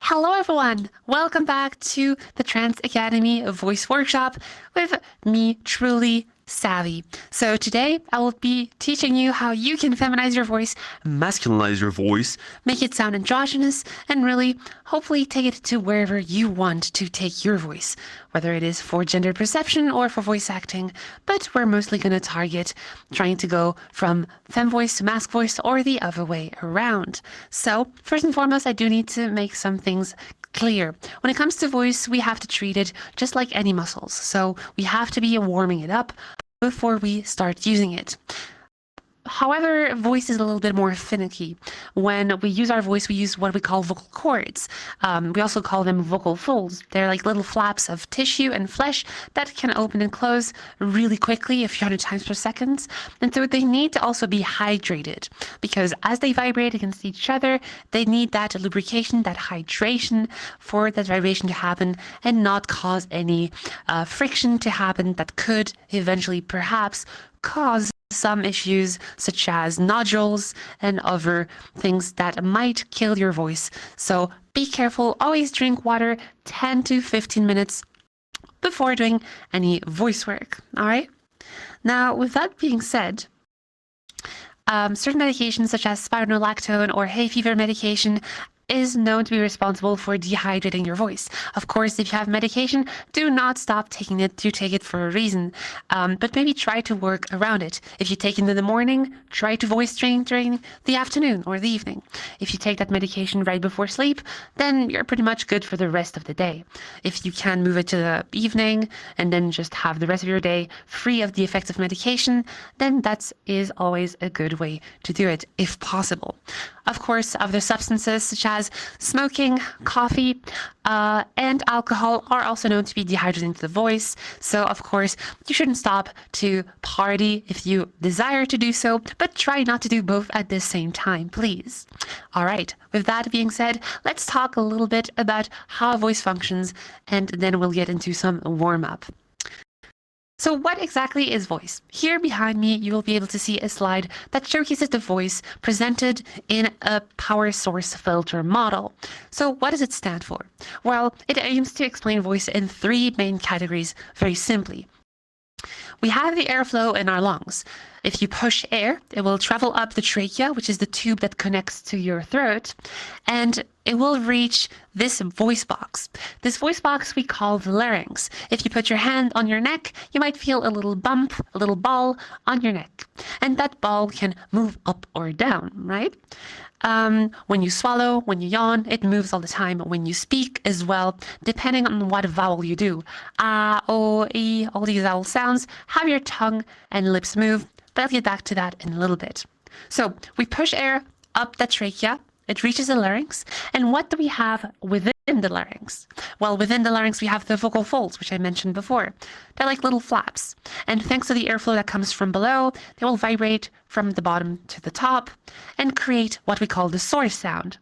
Hello everyone! Welcome back to the Trans Academy Voice Workshop with me, truly Savvy. So today I will be teaching you how you can feminize your voice, masculinize your voice, make it sound androgynous, and really hopefully take it to wherever you want to take your voice, whether it is for gender perception or for voice acting, but we're mostly going to target trying to go from fem voice to masc voice or the other way around. So first and foremost, I do need to make some things clear. When it comes to voice, we have to treat it just like any muscles. So we have to be warming it up before we start using it. However, voice is a little bit more finicky. When we use our voice, we use what we call vocal cords. We also call them vocal folds. They're like little flaps of tissue and flesh that can open and close really quickly, a few hundred times per second. And so they need to also be hydrated because as they vibrate against each other, they need that lubrication, that hydration for that vibration to happen and not cause any friction to happen that could eventually perhaps cause some issues such as nodules and other things that might kill your voice. So be careful. Always drink water 10 to 15 minutes before doing any voice work. All right. Now, with that being said, certain medications such as spironolactone or hay fever medication is known to be responsible for dehydrating your voice. Of course, if you have medication, do not stop taking it. Do take it for a reason, but maybe try to work around it. If you take it in the morning, try to voice train during the afternoon or the evening. If you take that medication right before sleep, then you're pretty much good for the rest of the day. If you can move it to the evening and then just have the rest of your day free of the effects of medication, then that is always a good way to do it, if possible. Of course, other substances such as smoking, coffee, and alcohol are also known to be dehydrating to the voice. So, of course, you shouldn't stop to party if you desire to do so, but try not to do both at the same time, please. All right, with that being said, let's talk a little bit about how voice functions, and then we'll get into some warm-up. So what exactly is voice? Here behind me, you will be able to see a slide that showcases the voice presented in a power source filter model. So what does it stand for? Well, it aims to explain voice in three main categories very simply. We have the airflow in our lungs. If you push air, it will travel up the trachea, which is the tube that connects to your throat, and it will reach this voice box. This voice box we call the larynx. If you put your hand on your neck, you might feel a little bump, a little ball on your neck. And that ball can move up or down, right? When you swallow, when you yawn, it moves all the time. When you speak as well, depending on what vowel you do. A, O, E, all these vowel sounds, have your tongue and lips move, but I'll get back to that in a little bit. So we push air up the trachea, it reaches the larynx, and what do we have within the larynx? Well, within the larynx, we have the vocal folds, which I mentioned before. They're like little flaps, and thanks to the airflow that comes from below, they will vibrate from the bottom to the top and create what we call the source sound,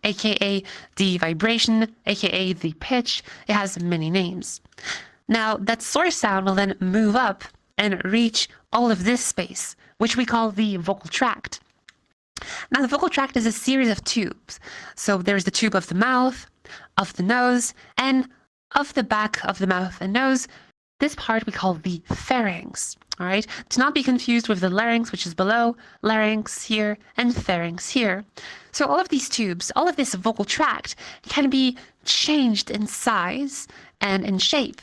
aka the vibration, aka the pitch. It has many names. Now, that source sound will then move up and reach all of this space, which we call the vocal tract. Now, the vocal tract is a series of tubes. So there's the tube of the mouth, of the nose, and of the back of the mouth and nose. This part we call the pharynx. All right. To not be confused with the larynx, which is below, larynx here, and pharynx here. So all of these tubes, all of this vocal tract can be changed in size and in shape.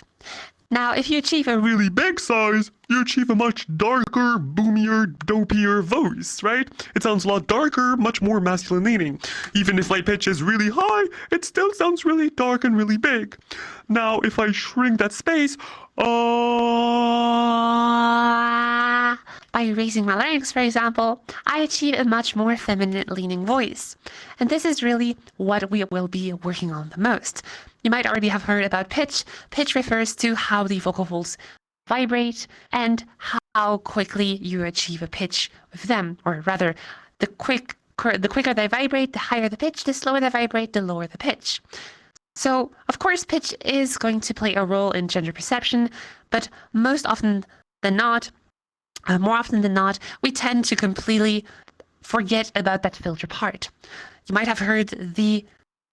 Now, if you achieve a really big size, you achieve a much darker, boomier, dopier voice, right? It sounds a lot darker, much more masculinating. Even if my pitch is really high, it still sounds really dark and really big. Now, if I shrink that space, by raising my larynx, for example, I achieve a much more feminine-leaning voice. And this is really what we will be working on the most. You might already have heard about pitch. Pitch refers to how the vocal folds vibrate and how quickly you achieve a pitch with them, or rather, the quicker they vibrate, the higher the pitch, the slower they vibrate, the lower the pitch. So, of course, pitch is going to play a role in gender perception, but more often than not, we tend to completely forget about that filter part. You might have heard the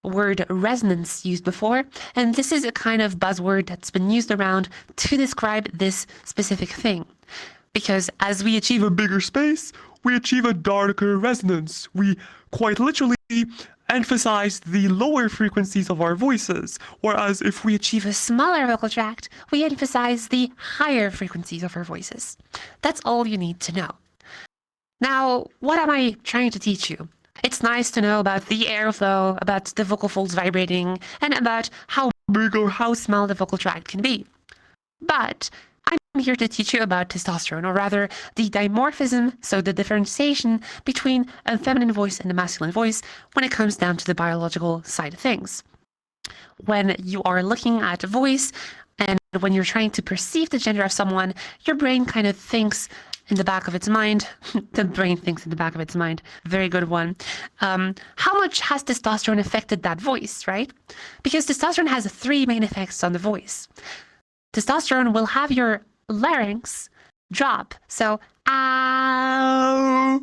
word resonance used before, and this is a kind of buzzword that's been used around to describe this specific thing. Because as we achieve a bigger space, we achieve a darker resonance. We quite literally emphasize the lower frequencies of our voices, whereas if we achieve a smaller vocal tract, we emphasize the higher frequencies of our voices. That's all you need to know. Now, what am I trying to teach you? It's nice to know about the airflow, about the vocal folds vibrating, and about how big or how small the vocal tract can be. But I'm here to teach you about testosterone, or rather the dimorphism, so the differentiation between a feminine voice and a masculine voice when it comes down to the biological side of things. When you are looking at a voice and when you're trying to perceive the gender of someone, your brain kind of thinks in the back of its mind. The brain thinks in the back of its mind. Very good one. How much has testosterone affected that voice, right? Because testosterone has three main effects on the voice. Testosterone will have your larynx drop, so ow,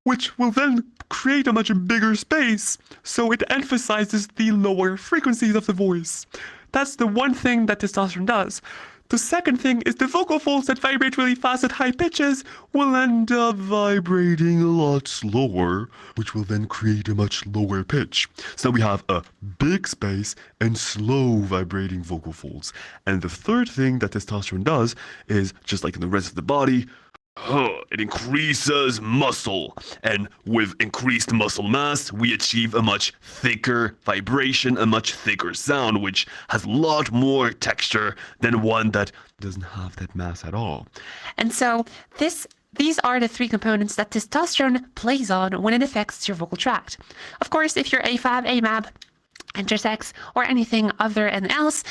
which will then create a much bigger space, so it emphasizes the lower frequencies of the voice. That's the one thing that testosterone does. The second thing is the vocal folds that vibrate really fast at high pitches will end up vibrating a lot slower, which will then create a much lower pitch. So we have a big space and slow vibrating vocal folds. And the third thing that testosterone does is, just like in the rest of the body, it increases muscle, and with increased muscle mass, we achieve a much thicker vibration, a much thicker sound, which has a lot more texture than one that doesn't have that mass at all. And so these are the three components that testosterone plays on when it affects your vocal tract. Of course, if you're AFAB, AMAB, intersex, or anything other and else,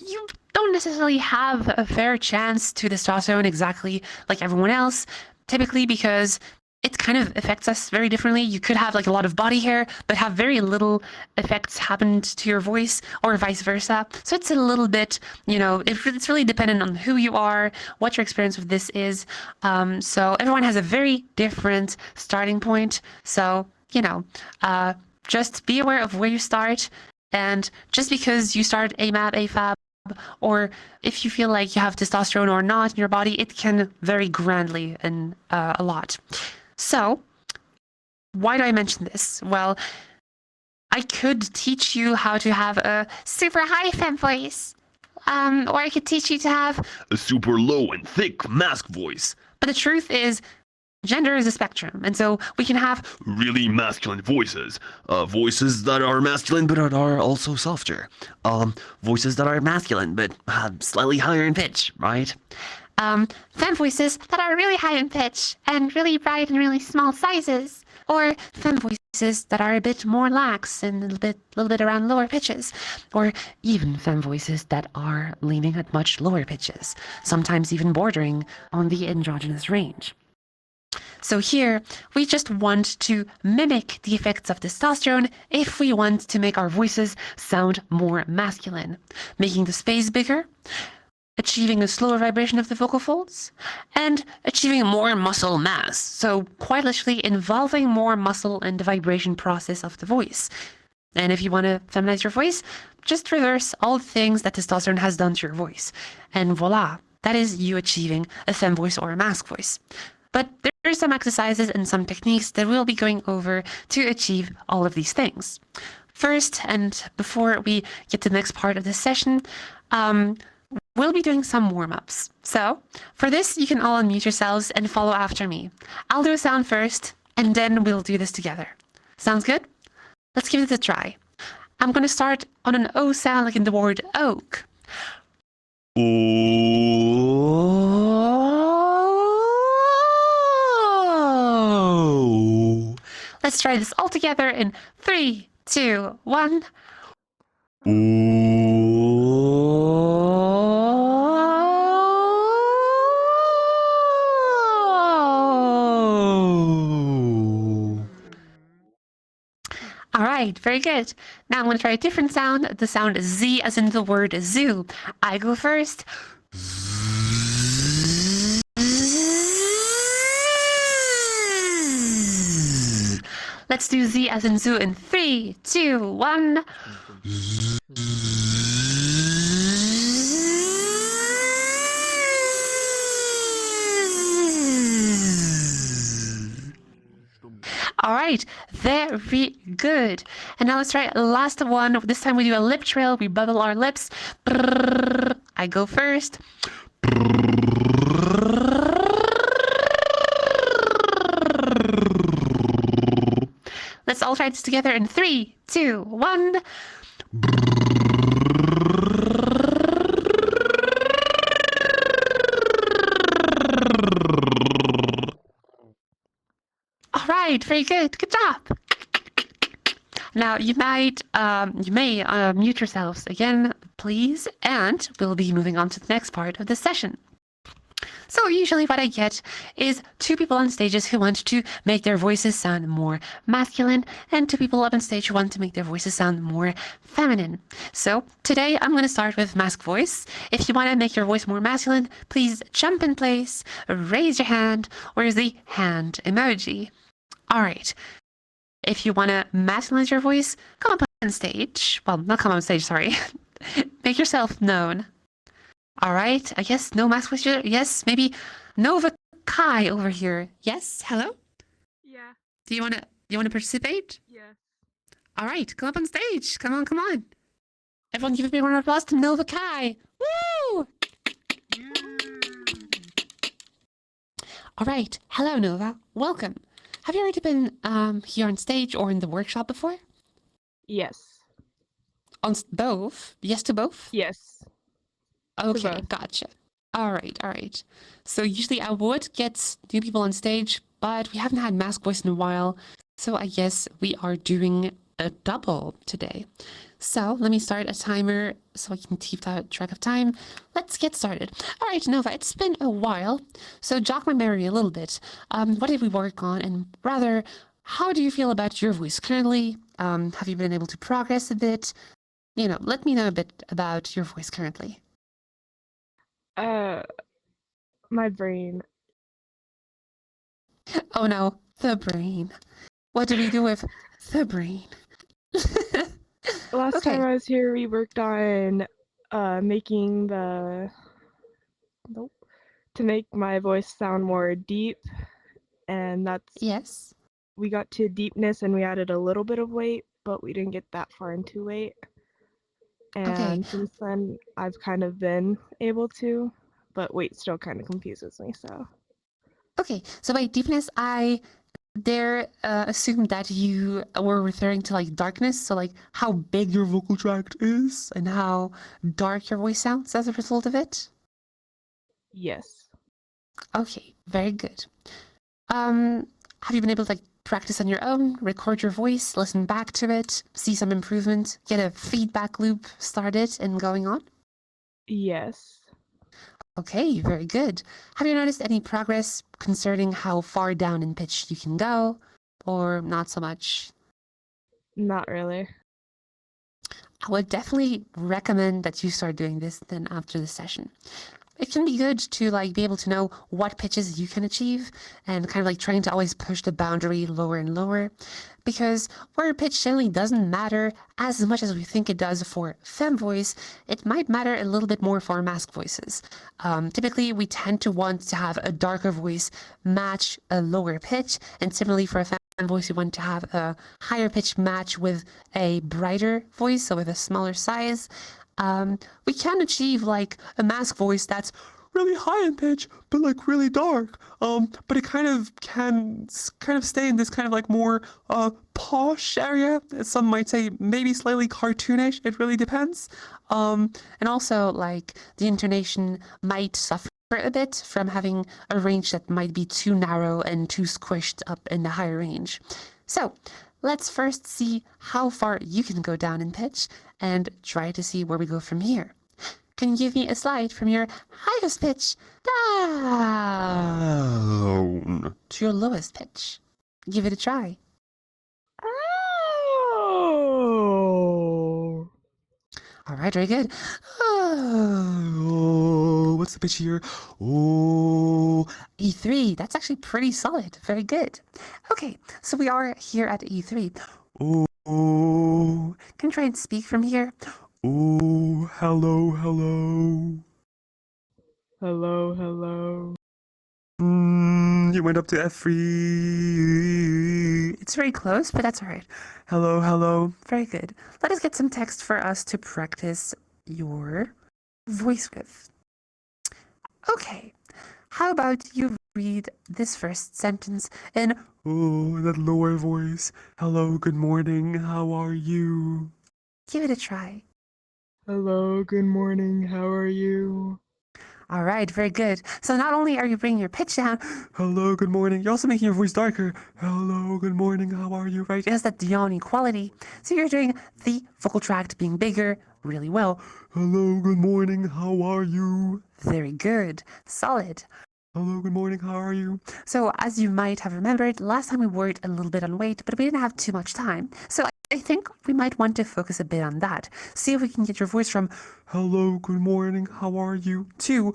you don't necessarily have a fair chance to testosterone exactly like everyone else, typically because it kind of affects us very differently. You could have like a lot of body hair, but have very little effects happened to your voice, or vice versa. So it's a little bit, it's really dependent on who you are, what your experience with this is. So everyone has a very different starting point. So, just be aware of where you start. And just because you start AMAB, AFAB, or if you feel like you have testosterone or not in your body, it can vary grandly and a lot. So, why do I mention this? Well, I could teach you how to have a super high fem voice, or I could teach you to have a super low and thick masc voice. But the truth is, gender is a spectrum, and so we can have really masculine voices, voices that are masculine but are also softer, voices that are masculine but slightly higher in pitch, right? Femme voices that are really high in pitch and really bright and really small sizes, or femme voices that are a bit more lax and a little bit around lower pitches, or even femme voices that are leaning at much lower pitches, sometimes even bordering on the androgynous range. So here, we just want to mimic the effects of testosterone if we want to make our voices sound more masculine, making the space bigger, achieving a slower vibration of the vocal folds, and achieving more muscle mass, so quite literally involving more muscle in the vibration process of the voice. And if you want to feminize your voice, just reverse all the things that testosterone has done to your voice. And voila, that is you achieving a femme voice or a masc voice. But there are some exercises and some techniques that we'll be going over to achieve all of these things. First, and before we get to the next part of this session, we'll be doing some warm-ups. So for this, you can all unmute yourselves and follow after me. I'll do a sound first, and then we'll do this together. Sounds good? Let's give it a try. I'm going to start on an O sound, like in the word oak. Oh. Let's try this all together in 3, 2, 1. All right, very good. Now I'm going to try a different sound. The sound Z as in the word zoo. I go first. Let's do Z as in zoo in 3, 2, 1. All right, very good. And now let's try last one. This time we do a lip trail. We bubble our lips. Brrr. I go first. Let's all try this together in 3, 2, 1. All right, very good. Good job. Now you may mute yourselves again, please, and we'll be moving on to the next part of the session. So usually what I get is 2 people on stages who want to make their voices sound more masculine and 2 people up on stage who want to make their voices sound more feminine. So today I'm going to start with masc voice. If you want to make your voice more masculine, please jump in place, raise your hand, or use the hand emoji. All right. If you want to masculinize your voice, come up on stage. Well, not come on stage, sorry. Make yourself known. All right, I guess no masc voice here. Yes, maybe Nova Kai over here. Yes, hello? Yeah. Do you want to participate? Yeah. All right, come up on stage. Come on. Everyone give a big round of applause to Nova Kai. Woo! All right, hello Nova. Welcome. Have you already been here on stage or in the workshop before? Yes. On both? Yes to both? Yes. Okay, both. gotcha. All right. So usually I would get new people on stage, but we haven't had masc voice in a while. So I guess we are doing a double today. So let me start a timer so I can keep that track of time. Let's get started. All right, Nova, it's been a while. So jog my memory a little bit. What did we work on? And rather, how do you feel about your voice currently? Have you been able to progress a bit? Let me know a bit about your voice currently. My brain. Oh no, the brain. What do we do with the brain? Last Okay. time I was here, we worked on making to make my voice sound more deep, and Yes. we got to deepness and we added a little bit of weight, but we didn't get that far into weight. And since then, I've kind of been able to, but weight still kind of confuses me. So. Okay, so by deepness, I dare assume that you were referring to like darkness, so like how big your vocal tract is and how dark your voice sounds as a result of it. Yes. Okay, very good. Have you been able to like practice on your own, record your voice, listen back to it, see some improvement, get a feedback loop started and going on? Yes. Okay, very good. Have you noticed any progress concerning how far down in pitch you can go, or not so much? Not really. I would definitely recommend that you start doing this then after the session. It can be good to like be able to know what pitches you can achieve and kind of like trying to always push the boundary lower and lower, because where pitch generally doesn't matter as much as we think it does for fem voice, it might matter a little bit more for masc voices. Typically we tend to want to have a darker voice match a lower pitch, and similarly for a fem voice, you want to have a higher pitch match with a brighter voice, so with a smaller size. We can achieve like a masc voice that's really high in pitch, but like really dark. But it kind of can stay in this kind of like more posh area. Some might say maybe slightly cartoonish. It really depends. And also like the intonation might suffer a bit from having a range that might be too narrow and too squished up in the higher range. So let's first see how far you can go down in pitch and try to see where we go from here. Can you give me a slide from your highest pitch down to your lowest pitch? Give it a try. Oh. All right, very good. Oh. What's the pitch here? Oh, E3. That's actually pretty solid. Very good. Okay, so we are here at E3. oh, Can you try and speak from here? oh, hello, hello. Hello, hello. You went up to F3. It's very close, but that's all right. Hello, hello. Very good. Let us get some text for us to practice your voice with. Okay, how about you read this first sentence in that lower voice. Hello, good morning. How are you? give it a try. Hello, good morning. How are you? All right, very good. So not only are you bringing your pitch down, Hello, good morning. You're also making your voice darker. Hello, good morning. How are you? right? It has that yawning quality. So you're doing the vocal tract being bigger really well. Hello, good morning. How are you? Very good. Solid. Hello, good morning. How are you? So as you might have remembered, last time we worked a little bit on weight, but we didn't have too much time. So I think we might want to focus a bit on that. See if we can get your voice from Hello, good morning. How are you? to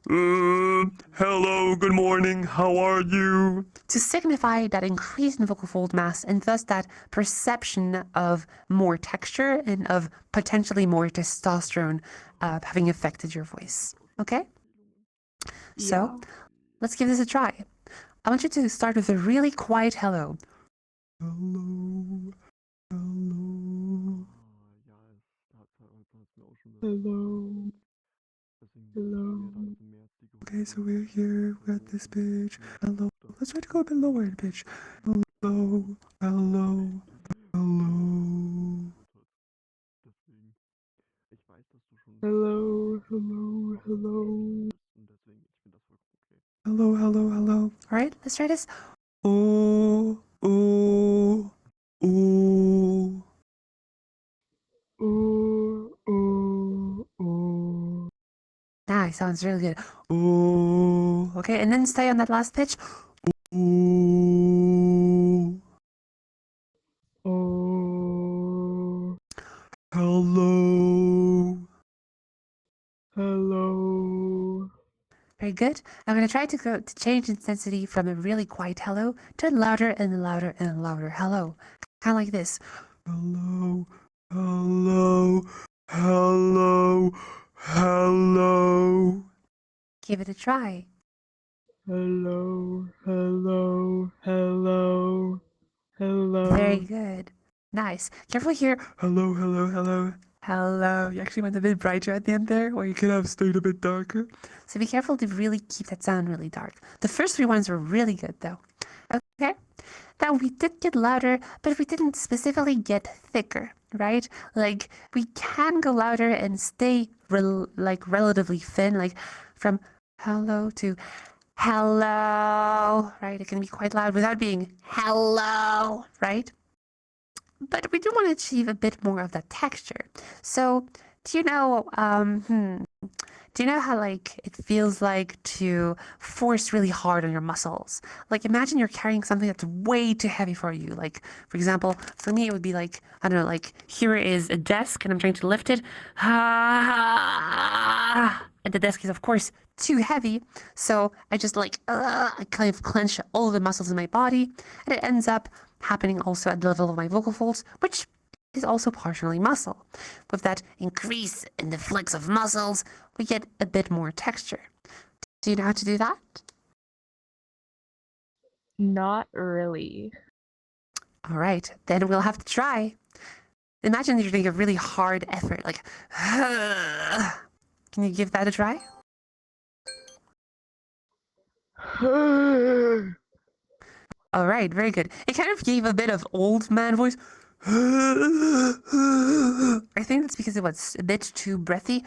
Hello, good morning. How are you? to signify that increase in vocal fold mass and thus that perception of more texture and of potentially more testosterone having affected your voice. Okay? So let's give this a try. I want you to start with a really quiet hello. Hello, hello. Hello. Hello. Okay, so we're here. We're at this pitch. Hello. Let's try to go a bit lower in pitch. Hello, hello, hello. Hello, hello, hello. Hello, hello, hello. All right, let's try this. Oh, oh, oh. Oh. Nice, sounds really good. Ooh. Okay, and then stay on that last pitch. Ooh. Oh. Hello. Hello. Very good. I'm going to try to change intensity from a really quiet hello to a louder and louder and louder hello. Kind of like this. Hello. Hello. Hello. Hello. Give it a try. Hello. Hello. Hello. Hello. Very good. Nice. Careful here. Hello, hello, hello. Hello. You actually went a bit brighter at the end there, or you could have stayed a bit darker. So be careful to really keep that sound really dark. The first three ones were really good though. Okay. Now we did get louder, but we didn't specifically get thicker, right? Like we can go louder and stay relatively thin, like from hello to hello, right? It can be quite loud without being hello, right? But we do want to achieve a bit more of that texture. So do you know, do you know how like it feels like to force really hard on your muscles? Like imagine you're carrying something that's way too heavy for you. Like for example, for me it would be like, I don't know, like here is a desk and I'm trying to lift it. And the desk is of course too heavy. So I just like, I kind of clench all the muscles in my body and it ends up happening also at the level of my vocal folds, which is also partially muscle. With that increase in the flex of muscles, we get a bit more texture. Do you know how to do that? Not really. All right, then we'll have to try. Imagine you're doing a really hard effort, like, can you give that a try? All right, very good. It kind of gave a bit of old man voice. I think that's because it was a bit too breathy.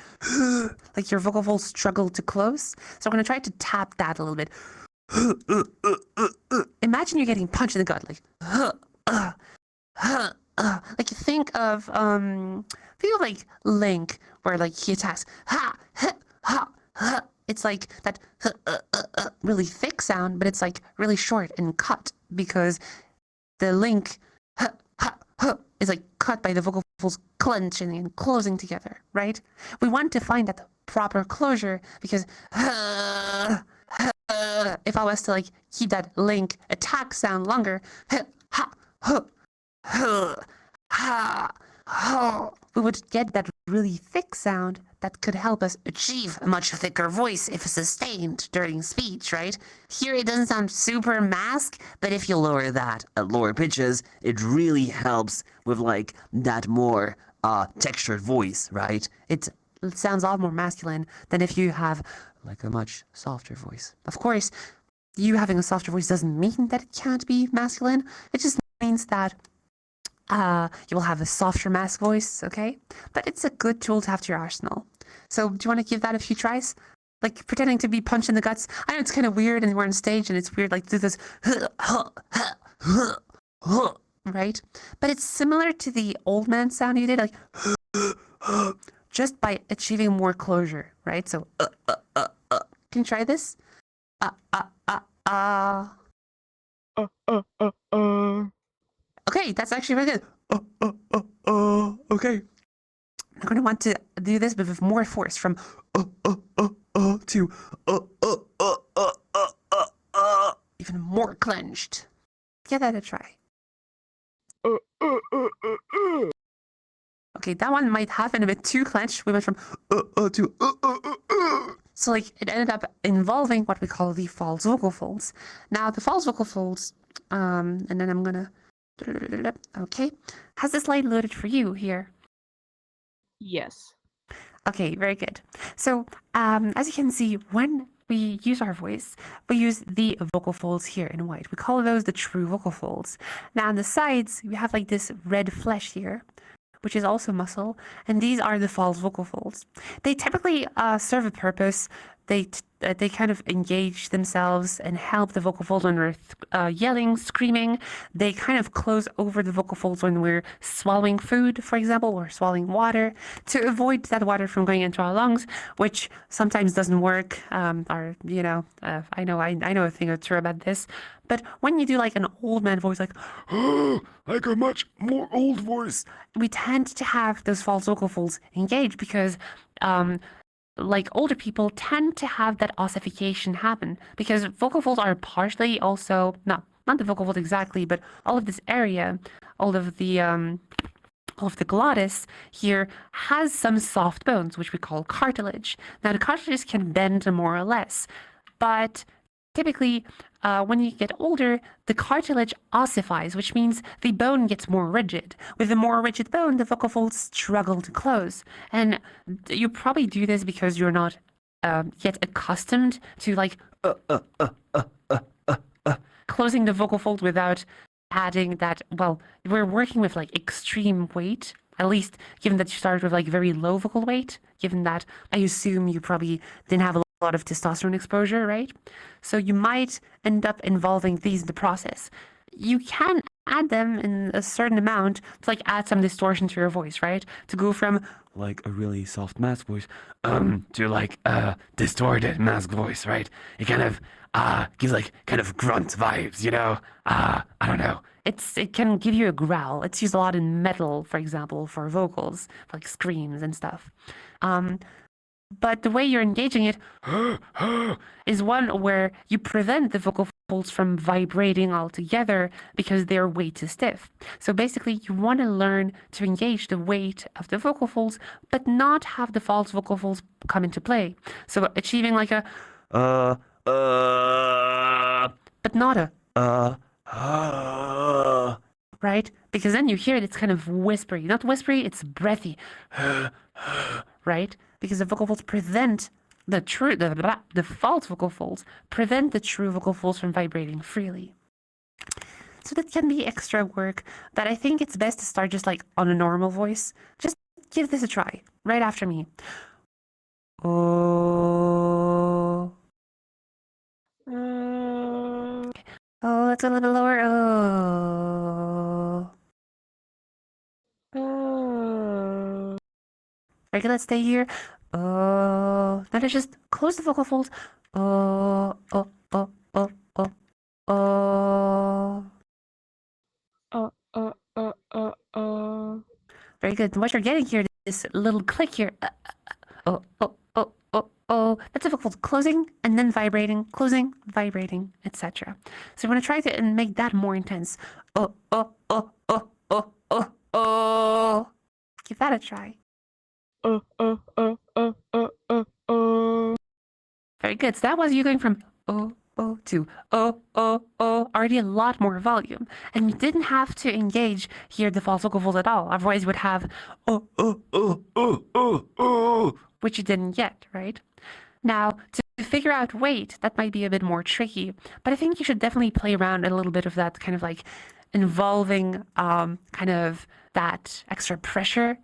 Like your vocal folds struggle to close. So I'm going to try to tap that a little bit. Imagine you're getting punched in the gut, like, like think of like Link, where like he attacks, It's like that really thick sound, but it's like really short and cut because the Link is like cut by the vocal folds clenching and closing together, right? We want to find that proper closure because if I was to like keep that link attack sound longer, we would get that really thick sound that could help us achieve a much thicker voice if sustained during speech, right? Here it doesn't sound super masc, but if you lower that At lower pitches, it really helps with like that more textured voice, right? it sounds a lot more masculine than if you have like a much softer voice. Of course, you having a softer voice doesn't mean that it can't be masculine. It just means that you will have a softer masc voice, okay? But it's a good tool to have to your arsenal. So do you want to give that a few tries? Like pretending to be punched in the guts. I know it's kind of weird and we're on stage and it's weird like do this right? But it's similar to the old man sound you did, like just by achieving more closure, right? So can you try this? Okay, that's actually very good. Okay. I'm going to want to do this, but with more force from to even more clenched. Give that a try. Okay, that one might have been a bit too clenched. We went from to so like it ended up involving what we call the false vocal folds. Now the false vocal folds, and then I'm gonna okay. Has the slide loaded for you here? Yes. Okay, very good. So as you can see, when we use our voice, we use the vocal folds here in white. We call those the true vocal folds. Now on the sides, we have like this red flesh here, which is also muscle, and these are the false vocal folds. They typically serve a purpose. They kind of engage themselves and help the vocal folds when we're yelling, screaming. They kind of close over the vocal folds when we're swallowing food, for example, or swallowing water to avoid that water from going into our lungs, which sometimes doesn't work. Or I know a thing or two about this. But when you do like an old man voice, like Like a much more old voice. we tend to have those false vocal folds engaged because like older people tend to have that ossification happen because vocal folds are partially also not the vocal fold exactly, but all of this area, all of the glottis here has some soft bones, which we call cartilage. Now the cartilage can bend more or less, but typically, when you get older, the cartilage ossifies, which means the bone gets more rigid. With a more rigid bone, the vocal folds struggle to close. And you probably do this because you're not yet accustomed to like closing the vocal fold without adding that. Well, we're working with like extreme weight. At least given that you started with like very low vocal weight, given that I assume you probably didn't have a lot of testosterone exposure, right? So you might end up involving these in the process. You can add them in a certain amount to like add some distortion to your voice, right? To go from Like a really soft mask voice, to like a distorted mask voice, right? It kind of gives like kind of grunt vibes, you know? I don't know. it can give you a growl. It's used a lot in metal, for example, for vocals, for like screams and stuff. But the way you're engaging it is one where you prevent the vocal folds from vibrating altogether because they're way too stiff. So basically, you want to learn to engage the weight of the vocal folds, but not have the false vocal folds come into play. So achieving like a but not a right? Because then you hear it, it's kind of whispery. Not whispery, it's breathy. Right? Because the vocal folds prevent the false vocal folds prevent the true vocal folds from vibrating freely. So that can be extra work, but I think it's best to start just like on a normal voice. Just give this a try right after me. Oh. Oh, let's go a little lower. Oh. Very good, let's stay here. Oh. Now let's just close the vocal folds. Oh, oh, oh, oh, oh, oh. Uh. Very Very good. What you're getting here, this little click here. Oh, oh, oh, oh, oh. That's difficult. Closing and then vibrating, closing, vibrating, etc. So we're going to try to make that more intense. Oh, oh, oh, oh, oh, oh, oh. Give that a try. Very good. So that was you going from oh, oh to oh, oh, oh, already a lot more volume. And you didn't have to engage here the false vocal folds at all. Otherwise, you would have oh, oh, oh, oh, oh, oh, which you didn't get, right? Now, to figure out weight, that might be a bit more tricky, but I think you should definitely play around a little bit of that kind of like involving kind of that extra pressure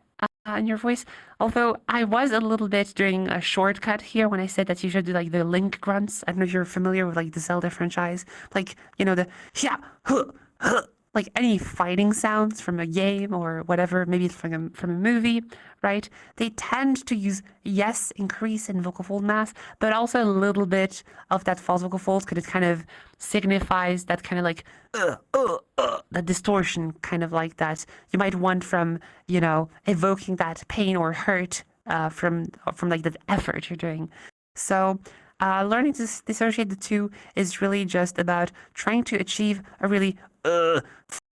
in your voice. Although I was a little bit doing a shortcut here when I said that you should do like the link grunts. I don't know if you're familiar with like the Zelda franchise, like, you know, the yeah, huh, huh, like any fighting sounds from a game or whatever, maybe it's from a movie, right? They tend to use yes, increase in vocal fold mass, but also a little bit of that false vocal folds because it kind of signifies that kind of like that distortion, kind of like that you might want from, you know, evoking that pain or hurt from like that effort you're doing. So learning to dissociate the two is really just about trying to achieve a really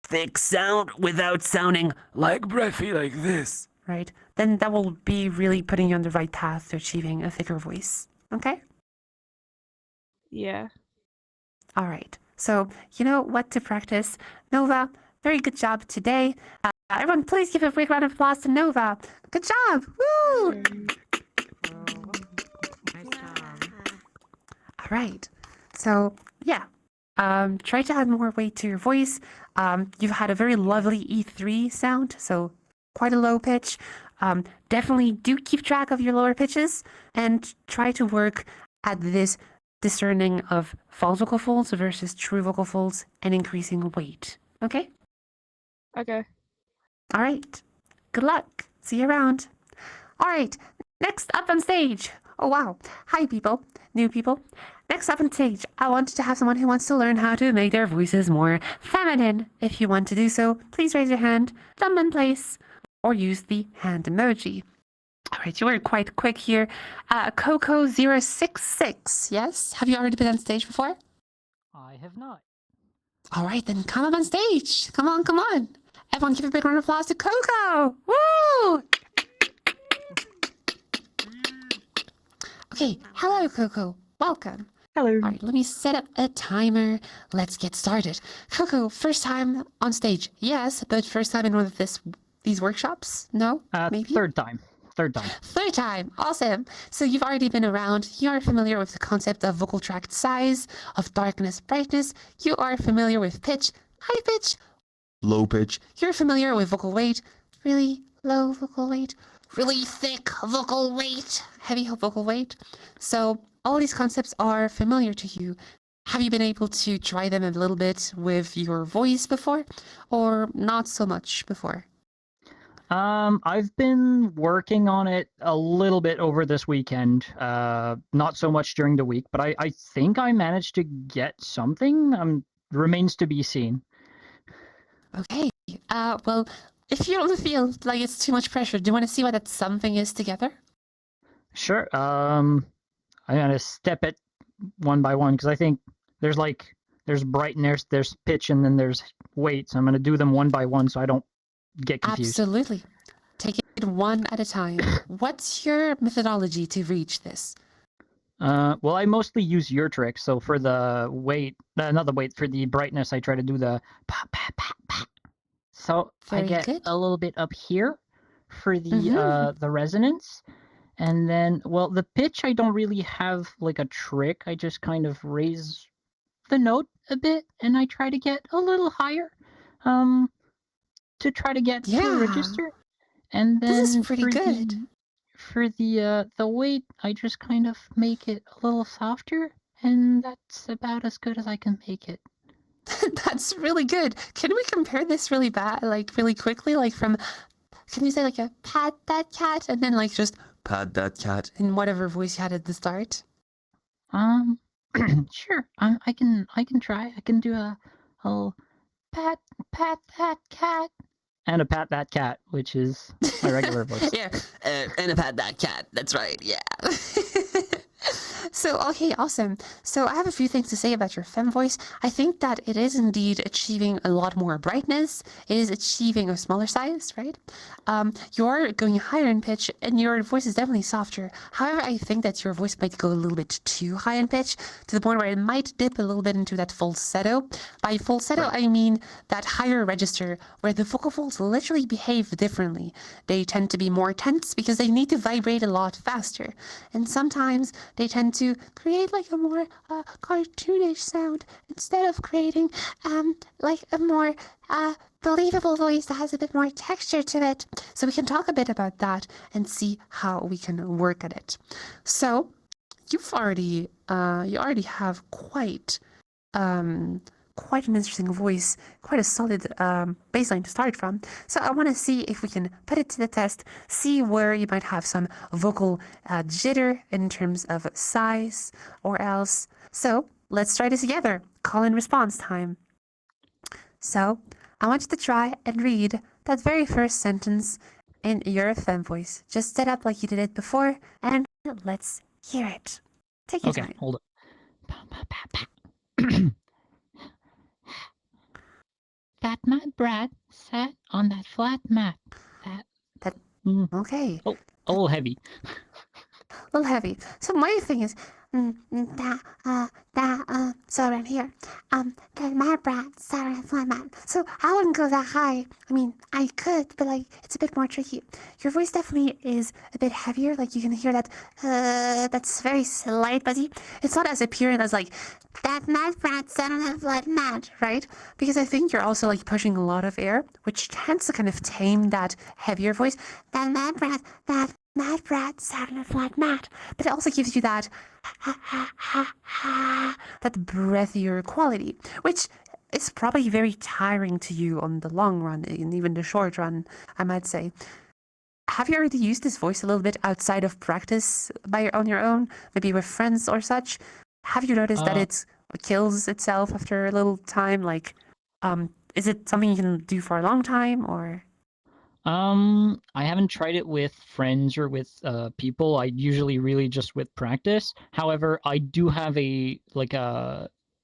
thick sound without sounding like breathy like this. right. Then that will be really putting you on the right path to achieving a thicker voice. Okay? Yeah. All right. So you know what to practice. Nova, very good job today. Everyone, please give a big round of applause to Nova. Good job. Woo! Nice job. All right. So yeah, try to add more weight to your voice. You've had a very lovely E3 sound, so quite a low pitch. Definitely do keep track of your lower pitches and try to work at this discerning of false vocal folds versus true vocal folds and increasing weight. Okay? Okay. All right. Good luck. See you around. All right. Next up on stage. Oh, wow. Hi, people. New people. Next up on stage, I wanted to have someone who wants to learn how to make their voices more feminine. If you want to do so, please raise your hand, jump in place, or use the hand emoji. All right, you were quite quick here. Coco066, yes? Have you already been on stage before? I have not. All right, then come up on stage. Come on, come on. Everyone give a big round of applause to Coco. Woo! Okay, hello, Coco. Welcome. Hello. All right, let me set up a timer. Let's get started. Coco, first time on stage, yes, but first time in one of these workshops? No? Maybe? Third time. Third time. Awesome. So you've already been around. You are familiar with the concept of vocal tract size, of darkness, brightness. You are familiar with pitch, high pitch, low pitch. You're familiar with vocal weight, really low vocal weight, really thick vocal weight, heavy vocal weight. So all these concepts are familiar to you. Have you been able to try them a little bit with your voice before, or not so much before? I've been working on it a little bit over this weekend. Not so much during the week, but I think I managed to get something. Remains to be seen. Okay. Well, if you don't feel like it's too much pressure, do you want to see what that something is together? Sure. I'm gonna step it one by one because I think there's bright and there's pitch and then there's weight. So I'm gonna do them one by one so I don't get confused. Absolutely. Take it one at a time. What's your methodology to reach this? Well, I mostly use your trick. So for the weight, not the weight, for the brightness, I try to do the pa pa pa pa. So I get a little bit up here for the resonance. And then, well, the pitch, I don't really have like a trick. I just kind of raise the note a bit and I try to get a little higher to try to get to a register. And then this is pretty good. For the weight, I just kind of make it a little softer, and that's about as good as I can make it. That's really good. Can we compare this really quickly? Like from, can you say like a pat that cat and then like just pat that cat in whatever voice you had at the start? Sure. I can try. I can do a pat that cat. and a pat that cat, which is my regular voice. Yeah, and a pat that cat. That's right. Yeah. So, okay, awesome. So I have a few things to say about your fem voice. I think that it is indeed achieving a lot more brightness. It is achieving a smaller size, right? You're going higher in pitch and your voice is definitely softer. However, I think that your voice might go a little bit too high in pitch to the point where it might dip a little bit into that falsetto. By falsetto, I mean that higher register where the vocal folds literally behave differently. They tend to be more tense because they need to vibrate a lot faster. And sometimes they tend to create like a more cartoonish sound instead of creating like a more believable voice that has a bit more texture to it. So we can talk a bit about that and see how we can work at it. So you've already you already have quite an interesting voice, quite a solid baseline to start from. So I want to see if we can put it to the test, see where you might have some vocal jitter in terms of size or else. So let's try this together. Call and response time. So I want you to try and read that very first sentence in your fem voice. Just set up like you did it before and let's hear it. Take your time. Hold it. That mad brat sat on that flat mat. Okay. Oh, a little heavy. A little heavy. So my thing is, so around here, that mad brat sat on a flat mat. So I wouldn't go that high. I mean, I could, but like, it's a bit more tricky. Your voice definitely is a bit heavier. Like you can hear that, that's very slight, Buzzy. It's not as apparent as like, that mad brat sat on a flat mat, right? Because I think you're also like pushing a lot of air, which tends to kind of tame that heavier voice. That mad brat sat on a flat mat. But it also gives you that that breathier quality, which is probably very tiring to you on the long run and even the short run, I might say. Have you already used this voice a little bit outside of practice on your own, maybe with friends or such? Have you noticed that it kills itself after a little time? Like, is it something you can do for a long time or? I haven't tried it with friends or with people. I usually really just with practice. However, I do have a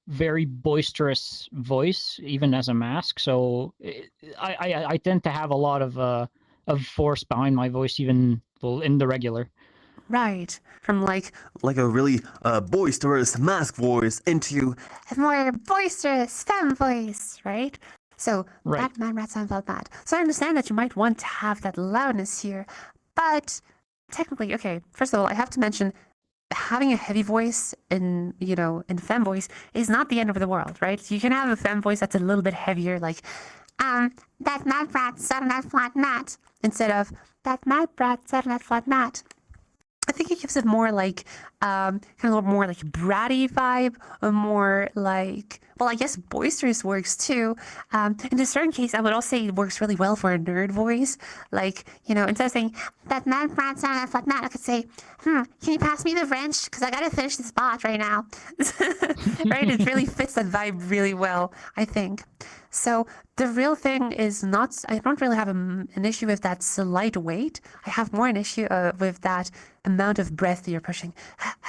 very boisterous voice, even as a masc. So I tend to have a lot of force behind my voice, even in the regular. Right, from like a really boisterous masc voice into a more boisterous femme voice, right? So that man rat sound felt bad. So I understand that you might want to have that loudness here, but technically, okay, first of all, I have to mention having a heavy voice in femme voice is not the end of the world, right? You can have a femme voice that's a little bit heavier, like that mad brat sat on that flat mat, instead of that mad brat sat on that flat mat. I think it gives it more like kind of a little more like bratty vibe, or more like, well, I guess boisterous works too. In a certain case, I would also say it works really well for a nerd voice. Like, instead of saying that mad brat sound that flat mat, I could say, can you pass me the wrench? Because I gotta finish this bot right now. Right? It really fits that vibe really well, I think. So the real thing is not, I don't really have an issue with that slight weight. I have more an issue with that amount of breath that you're pushing.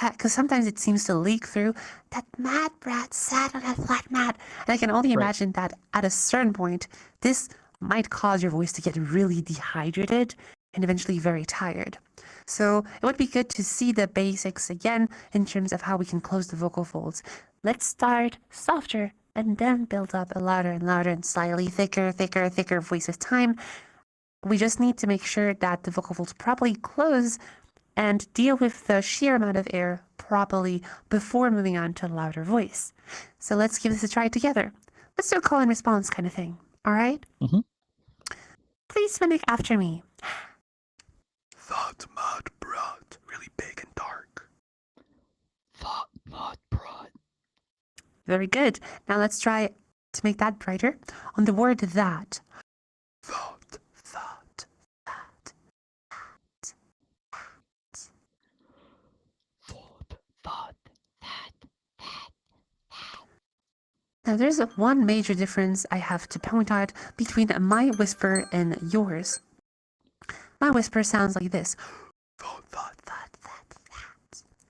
Because sometimes it seems to leak through. That mad brat sat on that flat mat. And I can only imagine that at a certain point, this might cause your voice to get really dehydrated and eventually very tired. So it would be good to see the basics again in terms of how we can close the vocal folds. Let's start softer and then build up a louder and louder and slightly thicker voice with time. We just need to make sure that the vocal folds properly close and deal with the sheer amount of air properly before moving on to a louder voice. So let's give this a try together. Let's do a call and response kind of thing, all right? Mm-hmm. Please mimic after me. That mad brat, really big and dark. That mad brat. Very good. Now let's try to make that brighter on the word that. That. Now, there's one major difference I have to point out between my whisper and yours. My whisper sounds like this.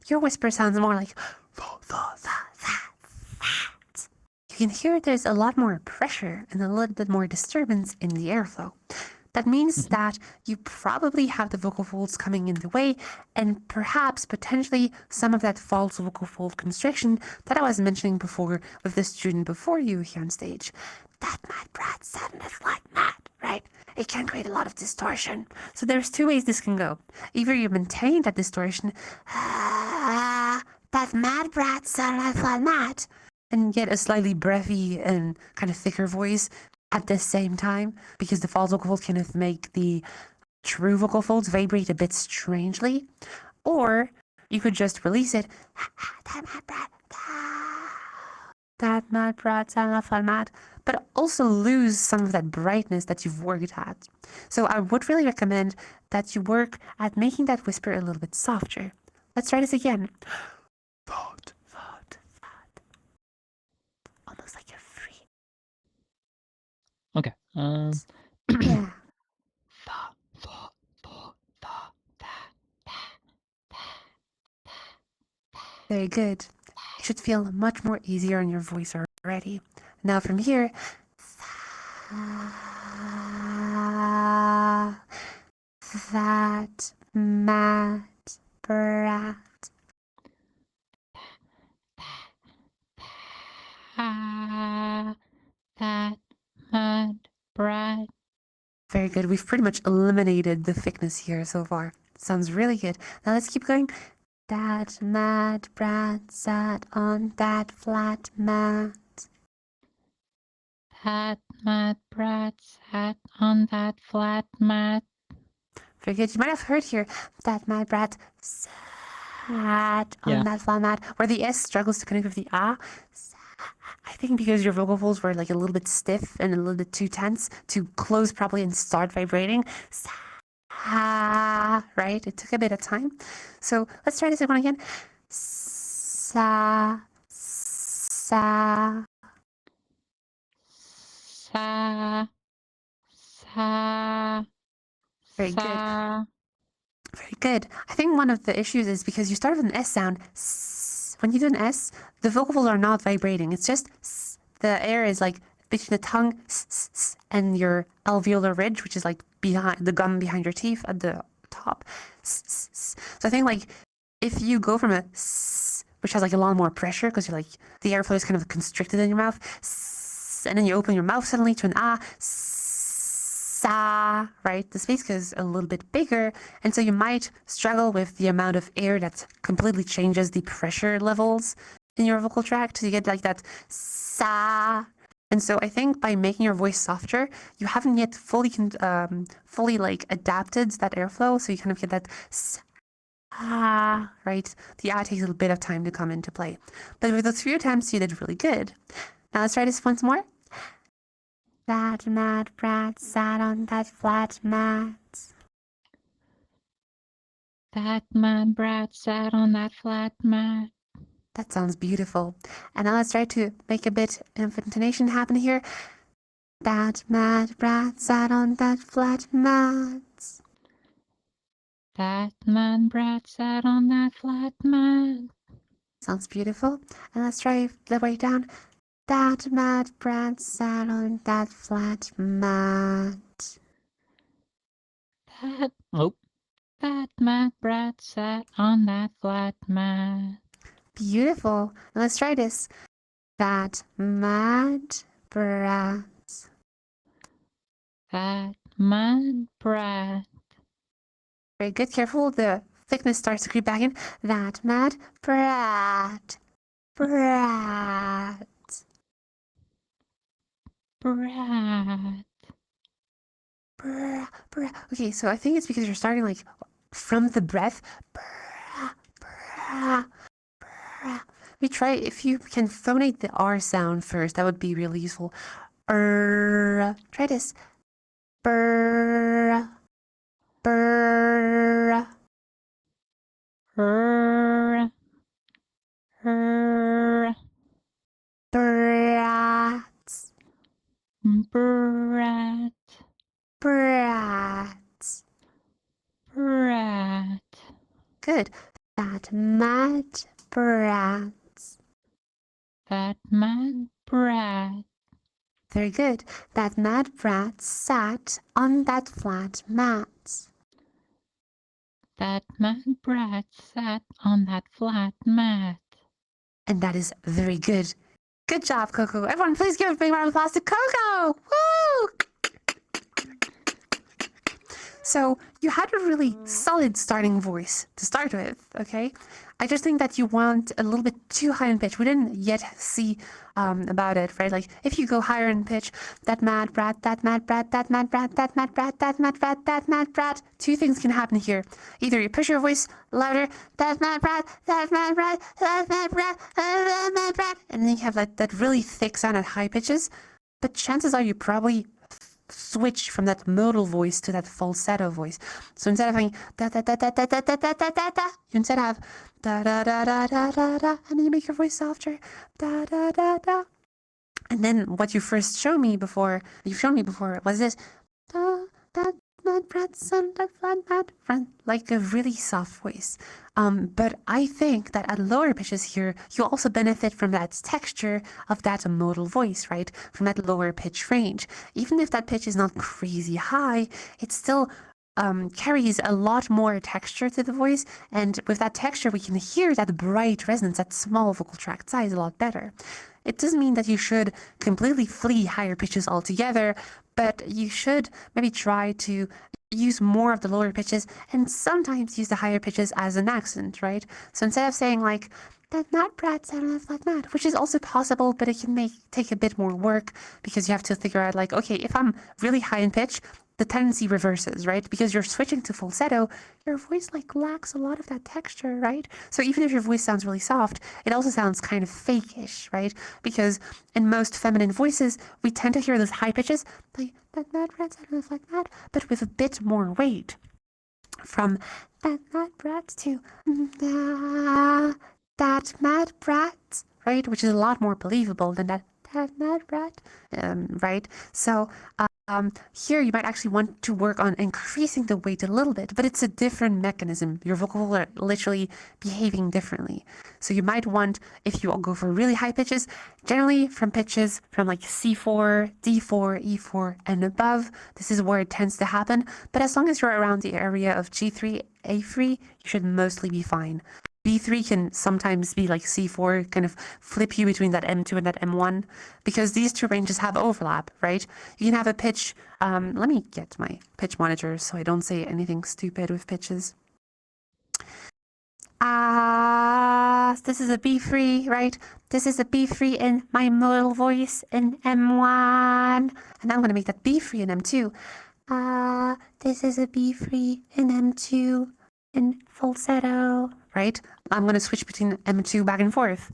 Your whisper sounds more like. You can hear there's a lot more pressure and a little bit more disturbance in the airflow. That means that you probably have the vocal folds coming in the way, and perhaps potentially some of that false vocal fold constriction that I was mentioning before with the student before you here on stage. That mad brat sounded like mad, right? It can create a lot of distortion. So there's two ways this can go. Either you maintain that distortion, that mad brat sounded like mad, and get a slightly breathy and kind of thicker voice at the same time, because the false vocal folds kind of make the true vocal folds vibrate a bit strangely. Or you could just release it. That mad brat sounds like mad, but also lose some of that brightness that you've worked at. So I would really recommend that you work at making that whisper a little bit softer. Let's try this again. Thought. Almost like a free. Okay. Yeah. Very good. It should feel much more easier on your voice already. Now from here, that mad brat. That mad brat. Very good. We've pretty much eliminated the thickness here so far. Sounds really good. Now let's keep going. That mad brat sat on that flat mat. That mad brat sat on that flat mat. Very good. You might have heard here that mad brat sat on that flat mat, where the S struggles to connect with the A. I think because your vocal folds were like a little bit stiff and a little bit too tense to close properly and start vibrating. Right? It took a bit of time. So let's try this one again. Sa. Sa. Very good. Very good. I think one of the issues is because you start with an S sound. When you do an S, the vocal folds are not vibrating. It's just the air is like between the tongue and your alveolar ridge, which is like behind the gum behind your teeth at the top. So I think like if you go from a which has like a lot more pressure because you're like the airflow is kind of constricted in your mouth, and then you open your mouth suddenly to an sa, right? The space goes a little bit bigger, and so you might struggle with the amount of air that completely changes the pressure levels in your vocal tract. So you get like that sa. And so I think by making your voice softer, you haven't yet fully like adapted that airflow. So you kind of get that sa, right? The ah takes a little bit of time to come into play. But with those few attempts, you did really good. Now let's try this once more. That mad brat sat on that flat mat. That mad brat sat on that flat mat. That sounds beautiful. And now let's try to make a bit of intonation happen here. That mad brat sat on that flat mat. That mad brat sat on that flat mat. Sounds beautiful. And let's try the way down. That mad brat sat on that flat mat. That mad brat sat on that flat mat. Beautiful. And let's try this. That mad brat. That mad brat. Very good. Careful. The thickness starts to creep back in. That mad brat. Brat. Brat. Okay, so I think it's because you're starting like from the breath. We try if you can phonate the R sound first. That would be really useful. Try this. Brr. Brr. Brr. Brr. Good. That mad brat. That mad brat. Very good. That mad brat sat on that flat mat. That mad brat sat on that flat mat. And that is very good. Good job, Coco. Everyone, please give a big round of applause to Coco. Woo! So you had a really solid starting voice to start with, okay? I just think that you want a little bit too high in pitch. We didn't yet see about it, right? Like if you go higher in pitch, that mad brat, that mad brat, that mad brat, that mad brat, that mad brat, that mad brat. Two things can happen here. Either you push your voice louder, that mad brat, that mad brat, that mad brat, that mad brat, and then you have that really thick sound at high pitches. But chances are you probably switch from that modal voice to that falsetto voice. So instead of having da da da da da da da da da da da, you instead have da da da da da da da, and then you make your voice softer. Da da da da. And then what you've shown me before was this da da mad brat son that flat mad friend, like a really soft voice. But I think that at lower pitches here, you also benefit from that texture of that modal voice, right? From that lower pitch range. Even if that pitch is not crazy high, it still carries a lot more texture to the voice. And with that texture, we can hear that bright resonance, that small vocal tract size a lot better. It doesn't mean that you should completely flee higher pitches altogether, but you should maybe try to use more of the lower pitches and sometimes use the higher pitches as an accent, right? So instead of saying like, that mad brat sound on a flat mat, which is also possible, but it can take a bit more work because you have to figure out like, okay, if I'm really high in pitch, the tendency reverses, right? Because you're switching to falsetto, your voice like lacks a lot of that texture, right? So even if your voice sounds really soft, it also sounds kind of fake-ish, right? Because in most feminine voices, we tend to hear those high pitches, like that mad brat sound on a flat mat, but with a bit more weight. From that mad brat to that mad brat, right? Which is a lot more believable than that mad brat, right? So here you might actually want to work on increasing the weight a little bit, but it's a different mechanism. Your vocals are literally behaving differently. So you might want, if you all go for really high pitches, generally from pitches from like C4, D4, E4, and above, this is where it tends to happen. But as long as you're around the area of G3, A3, you should mostly be fine. B3 can sometimes be like C4, kind of flip you between that M2 and that M1, because these two ranges have overlap, right? You can have a pitch, let me get my pitch monitor so I don't say anything stupid with pitches. This is a B3, right? This is a B3 in my modal voice in M1, and I'm going to make that B3 in M2. This is a B3 in M2 in falsetto, right? I'm going to switch between M2 back and forth.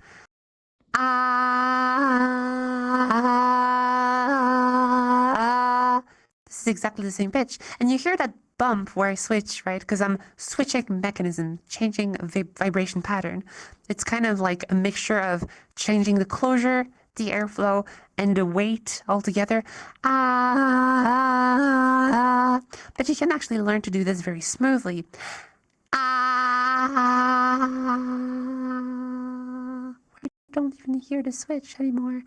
This is exactly the same pitch. And you hear that bump where I switch, right? Because I'm switching mechanism, changing a vibration pattern. It's kind of like a mixture of changing the closure, the airflow, and the weight altogether. But you can actually learn to do this very smoothly. I don't even hear the switch anymore.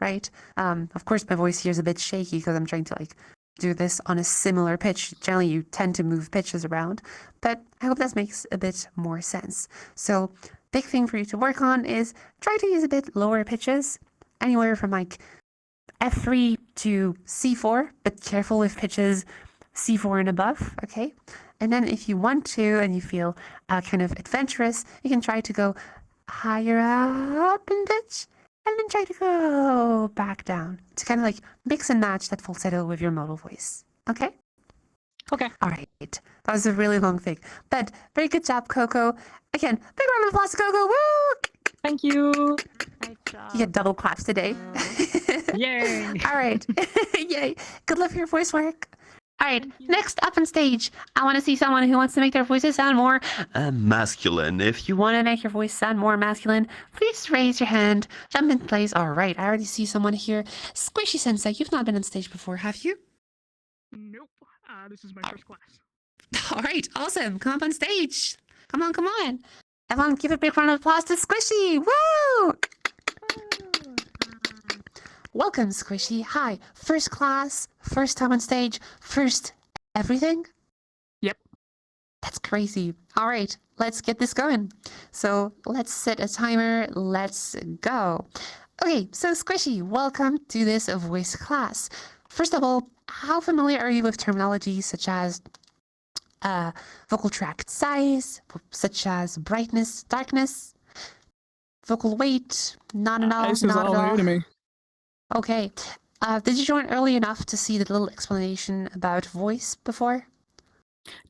Right? Of course, my voice here is a bit shaky because I'm trying to like do this on a similar pitch. Generally, you tend to move pitches around, but I hope that makes a bit more sense. So, big thing for you to work on is try to use a bit lower pitches, anywhere from like F3 to C4, but careful with pitches C4 and above, okay? And then if you want to and you feel kind of adventurous, you can try to go higher up in pitch and then try to go back down to kind of like mix and match that falsetto with your modal voice, okay? Okay. All right. That was a really long thing, but very good job, Coco. Again, big round of applause to Coco. Woo! Thank you. Nice job. You get double claps today. Yay. All right. Yay. Good luck for your voice work. All right. Next up on stage, I want to see someone who wants to make their voices sound more masculine. If you want to make your voice sound more masculine, please raise your hand. Jump in place. All right. I already see someone here. Squishy Sensei, you've not been on stage before, have you? Nope. This is my first class. All right, awesome. Come up on stage. Come on, come on. Everyone, give a big round of applause to Squishy. Woo! Welcome, Squishy. Hi. First class, first time on stage, first everything? Yep. That's crazy. All right, let's get this going. So let's set a timer. Let's go. Okay, so Squishy, welcome to this voice class. First of all, how familiar are you with terminology such as vocal tract size, such as brightness, darkness, vocal weight, not at all, This is not all at all? new to me. Okay. Did you join early enough to see the little explanation about voice before?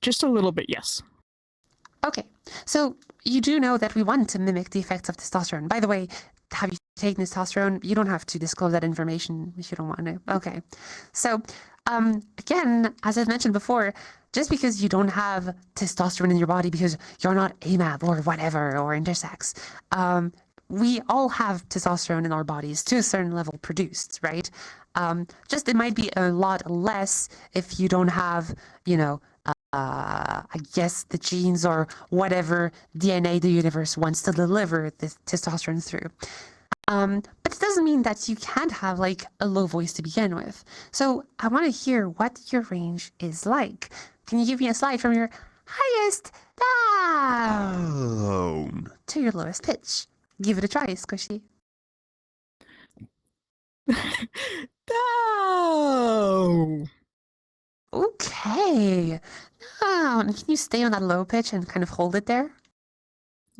Just a little bit, yes. Okay. So you do know that we want to mimic the effects of testosterone. By the way, have you taken testosterone? You don't have to disclose that information if you don't want to. Okay. So, again, as I mentioned before, just because you don't have testosterone in your body because you're not AMAB or whatever or intersex, we all have testosterone in our bodies to a certain level produced, right? Just it might be a lot less if you don't have, I guess the genes or whatever DNA the universe wants to deliver the testosterone through. But it doesn't mean that you can't have like a low voice to begin with. So I want to hear what your range is like. Can you give me a slide from your highest down to your lowest pitch? Give it a try, Squishy. No. Okay. Now, can you stay on that low pitch and kind of hold it there?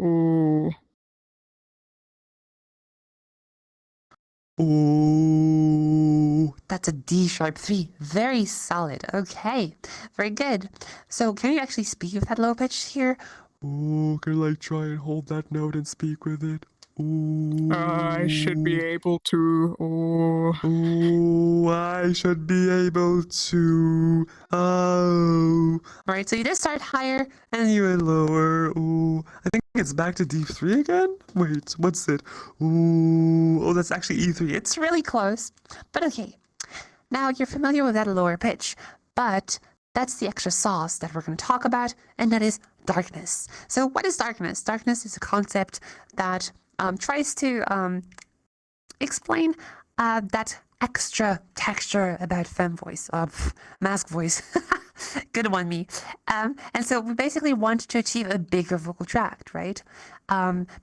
Ooh. Ooh, that's a D sharp 3. Very solid. Okay, very good. So can you actually speak with that low pitch here? Ooh, can I try and hold that note and speak with it? Ooh. I should be able to. Ooh, I should be able to. Oh. All right, so you did start higher. And you went lower. Ooh. I think it's back to D3 again? Wait, what's it? Ooh. Oh, that's actually E3. It's really close, but okay. Now you're familiar with that lower pitch, but that's the extra sauce that we're going to talk about, and that is darkness. So what is darkness? Darkness is a concept that tries to explain that extra texture about femme voice, masc voice. Good one, me. And so we basically want to achieve a bigger vocal tract, right?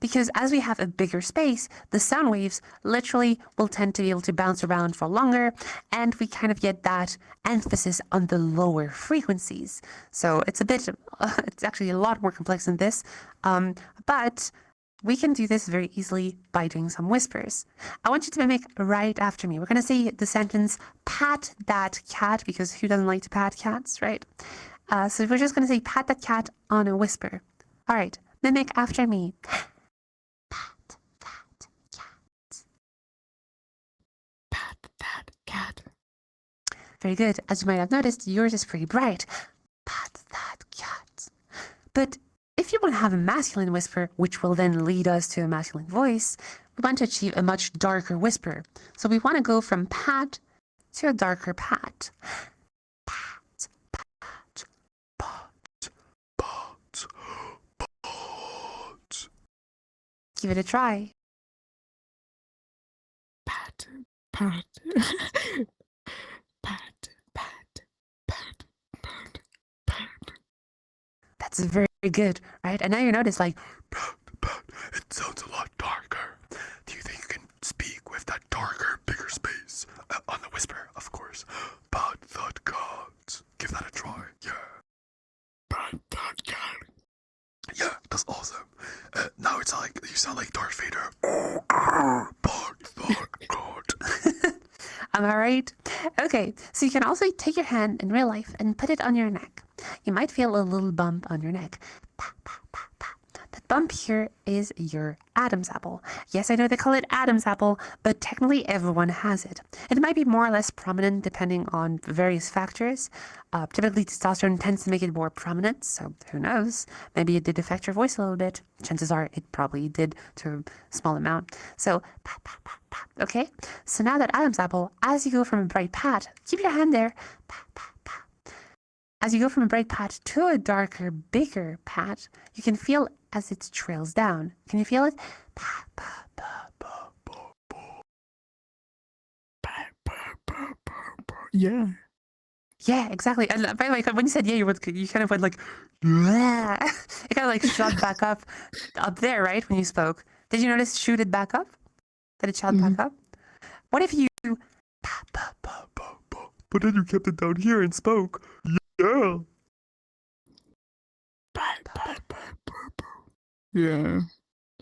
Because as we have a bigger space, the sound waves literally will tend to be able to bounce around for longer, and we kind of get that emphasis on the lower frequencies. So it's a bit, it's actually a lot more complex than this, but we can do this very easily by doing some whispers. I want you to mimic right after me. We're going to say the sentence, pat that cat, because who doesn't like to pat cats, right? So we're just going to say, pat that cat on a whisper. All right, mimic after me. Pat that cat. Pat that cat. Very good. As you might have noticed, yours is pretty bright. Pat that cat. But if you want to have a masculine whisper, which will then lead us to a masculine voice, we want to achieve a much darker whisper. So we want to go from pat to a darker pat. Pat, pat, pat, pat, pat. Give it a try. Pat, pat, pat, pat, pat, pat, pat. That's very good, right? And now you notice like, it sounds a lot darker. Do you think you can speak with that darker, bigger space? On the whisper, of course. Pat that cat. Give that a try. Yeah. Pat that cat. Yeah, that's awesome. Now it's like, you sound like Darth Vader. Pat that cat. am I right? Okay, so you can also take your hand in real life and put it on your neck. You might feel a little bump on your neck. Pa, pa, pa, pa. That bump here is your Adam's apple. Yes, I know they call it Adam's apple, but technically everyone has it. It might be more or less prominent depending on various factors. Typically, testosterone tends to make it more prominent, so who knows? Maybe it did affect your voice a little bit. Chances are it probably did to a small amount. So, pat, pat, pat, pat. Okay? So now that Adam's apple, as you go from a bright pat, keep your hand there. Pat, pat, pat. As you go from a bright pat to a darker, bigger pat, you can feel as it trails down. Can you feel it? Pat, pat, pat, pat, pat. Yeah. Yeah, exactly. And by the way, when you said yeah, you kind of went like, yeah. It kind of like shot back up there, right? When you spoke, did you notice shoot it back up? Did it shot back up? What if you? But then you kept it down here and spoke. Yeah. Yeah.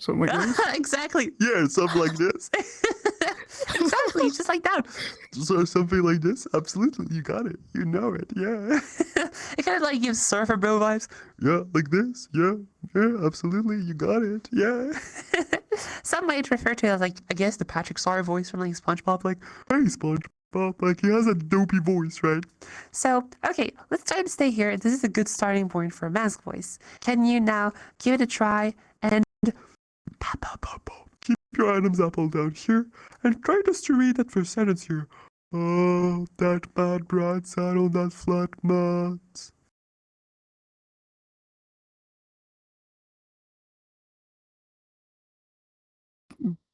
Something like this. Exactly. Yeah, something like this. Exactly, just like that. So something like this. Absolutely, you got it. You know it. Yeah. It kind of like gives surfer bro vibes. Yeah, like this. Yeah. Yeah, absolutely. You got it. Yeah. Some might refer to it as like, I guess, the Patrick Star voice from like SpongeBob. Like, Hey, SpongeBob. Like he has a dopey voice, right? so okay, let's try to stay here. This is a good starting point for a masc voice. Can you now give it a try and Keep your Adam's apple down here and try just to read that first sentence here. Oh, that mad brat sat on that flat mat.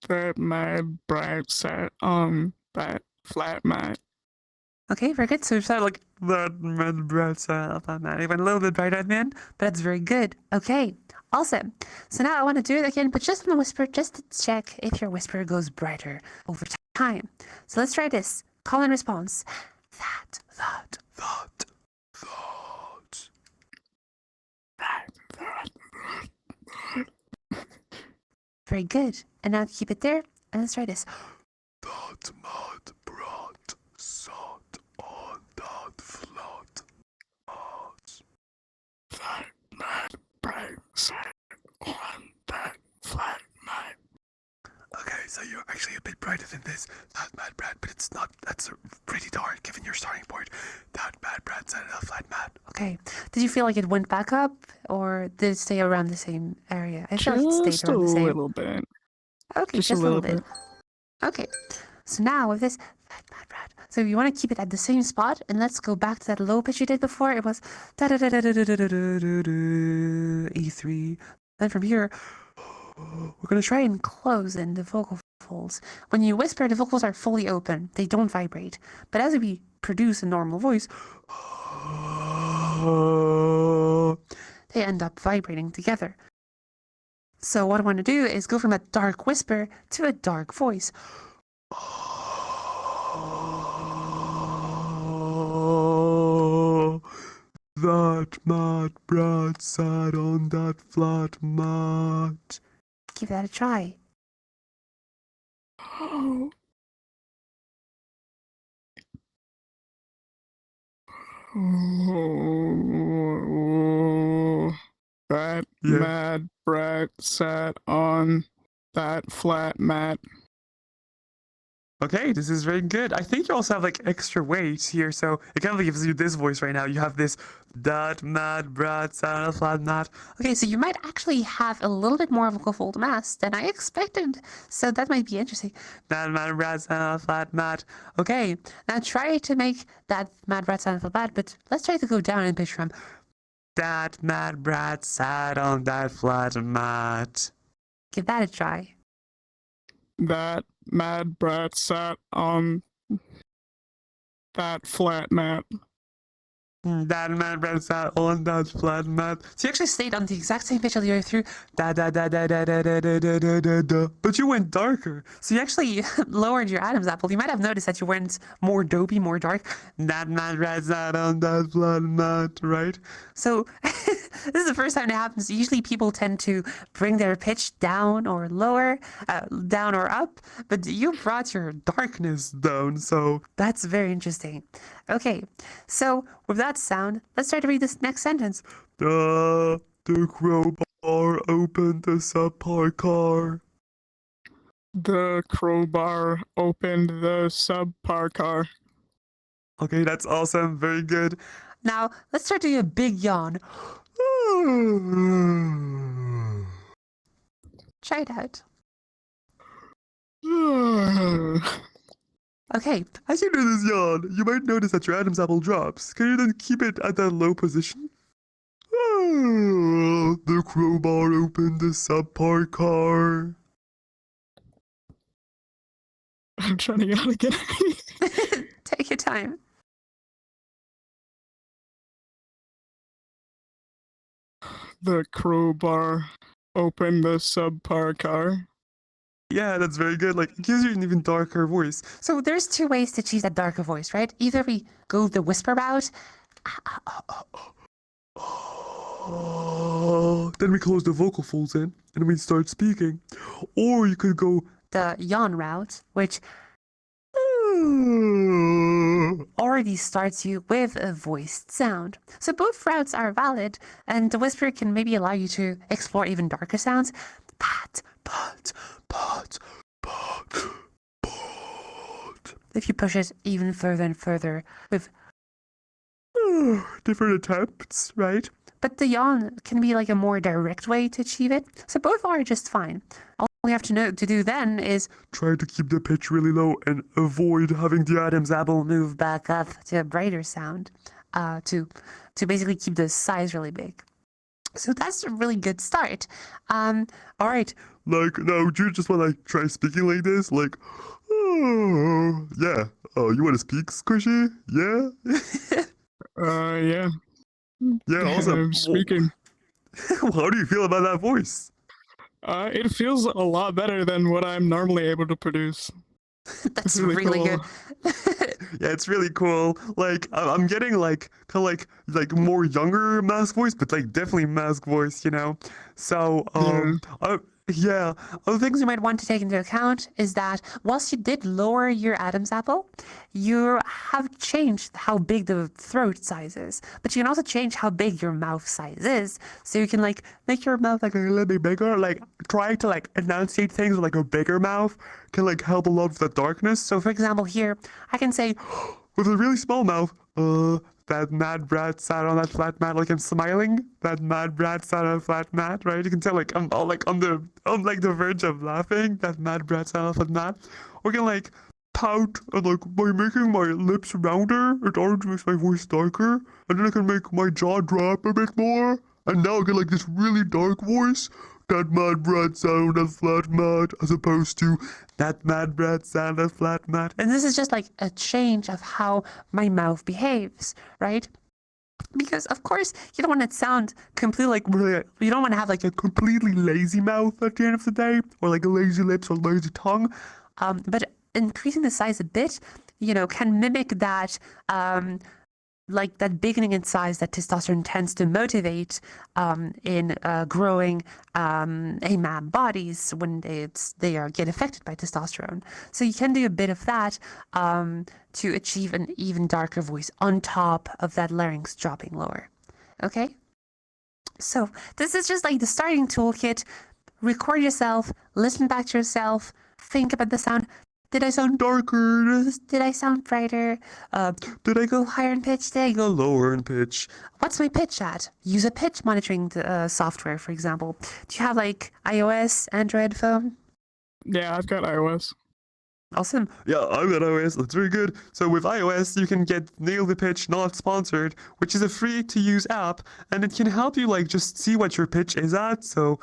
That my bride sat on that flat mat. Okay, very good. So we've started like That mad brat sat on that mat. it went a little bit brighter at the end, but that's very good. Okay, awesome. So now I want to do it again, but just on the whisper, just to check if your whisper goes brighter over time. So let's try this. Call and response. That. Very good. And now keep it there. And let's try this. That mad brat sat on that flat mat. That mad bride sat on that flat mat. Okay, so you're actually a bit brighter than this. That mad brat, but it's not. That's pretty dark given your starting point. That mad brat sat on a flat mat. Okay. Did you feel like it went back up or did it stay around the same area? I feel like it Just stayed a around the same. little bit. Okay, Just a little bit. Okay. So now with this that mad brat. So you want to keep it at the same spot and let's go back to that low pitch you did before. It was E3. Then from here, we're going to try and close in the vocal folds. When you whisper, the vocals are fully open. They don't vibrate. But as we produce a normal voice, they end up vibrating together. So what I want to do is go from a dark whisper to a dark voice. That mad brat sat on that flat mat. Give that a try. Oh. Oh. That Yeah. mad brat sat on that flat mat. Okay, this is very good. I think you also have like extra weight here, so it kind of gives you this voice right now. You have this that mad brat sat on a flat mat. Okay, so you might actually have a little bit more vocal fold mass than I expected. So that might be interesting. That mad brat sat on a flat mat. Okay, now try to make that mad brat sound feel bad, but let's try to go down in pitch from That mad brat sat on that flat mat. give that a try. That mad brat sat on that flat mat. That mad brat sat on that flat mat. So you actually stayed on the exact same pitch all the way through. Da da da da da da da da da da da da. But you went darker. So you actually lowered your Adam's apple. You might have noticed that you went more dopey, more dark. That mad brat sat on that flat mat, right? So this is the first time it happens. Usually people tend to bring their pitch down or lower, down or up, but you brought your darkness down, so that's very interesting. Okay, so with that sound, let's try to read this next sentence. The crowbar opened the subpar car. The crowbar opened the subpar car. Okay, that's awesome. Very good. Now, let's start doing a big yawn. Try it out. Okay. As you do this yawn, you might notice that your Adam's apple drops. Can you then keep it at that low position? Oh, the crowbar opened the subpar car. I'm trying to get out again. Take your time. The crowbar opened the subpar car. Yeah, that's very good. Like, it gives you an even darker voice. So there's two ways to achieve that darker voice, right? Either we go the whisper route. Then we close the vocal folds in, and we start speaking. Or you could go The yawn route, which already starts you with a voiced sound. So both routes are valid, and the whisper can maybe allow you to explore even darker sounds. Pat, pat, pat, pat, pat. If you push it even further and further with different attempts, right? but the yawn can be like a more direct way to achieve it. So both are just fine. All you have to know to do then is Try to keep the pitch really low and avoid having the Adam's apple move back up to a brighter sound, to basically keep the size really big. So that's a really good start. All right. Like, now, do you just want to like, try speaking like this? Like, oh, yeah. Oh, you want to speak, Squishy? Yeah? Yeah. Yeah, awesome. I'm speaking. How do you feel about that voice? It feels a lot better than what I'm normally able to produce. That's Really really cool. good. Yeah, it's really cool. Like, I'm getting like kind of like more younger mask voice, but like definitely mask voice, you know. So yeah. Other things you might want to take into account is that whilst you did lower your Adam's apple, you have changed how big the throat size is, but you can also change how big your mouth size is. So you can like make your mouth like a little bit bigger, like try to like enunciate things with like a bigger mouth can like help a lot with the darkness. So for example, here I can say with a really small mouth, that mad brat sat on that flat mat like I'm smiling. That mad brat sat on a flat mat, right? You can tell like I'm all like on like the verge of laughing. That mad brat sat on a flat mat. Or can like pout and like by making my lips rounder, it already makes my voice darker. And then I can make my jaw drop a bit more. And now I get like this really dark voice. That mad brat sound a flat mat as opposed to that mad brat sound a flat mat. and this is just like a change of how my mouth behaves, right? Because of course you don't want it to sound completely like you don't want to have like a Completely lazy mouth at the end of the day, or like lazy lips or lazy tongue. but increasing the size a bit, can mimic that like that beginning in size that testosterone tends to motivate in growing man bodies when get affected by testosterone. So you can do a bit of that to achieve an even darker voice on top of that larynx dropping lower. Okay? So this is just like the starting toolkit. Record yourself, listen back to yourself, think about the sound. Did I sound darker? Did I sound brighter? Did I go higher in pitch? Did I go lower in pitch? What's my pitch at? Use a pitch monitoring software, for example. Do you have like iOS, Android phone? Yeah, I've got iOS. Awesome. Yeah, I've got iOS. That's very good. So with iOS, you can get Nail the Pitch Not Sponsored, which is a free to use app, and it can help you like just see what your pitch is at. So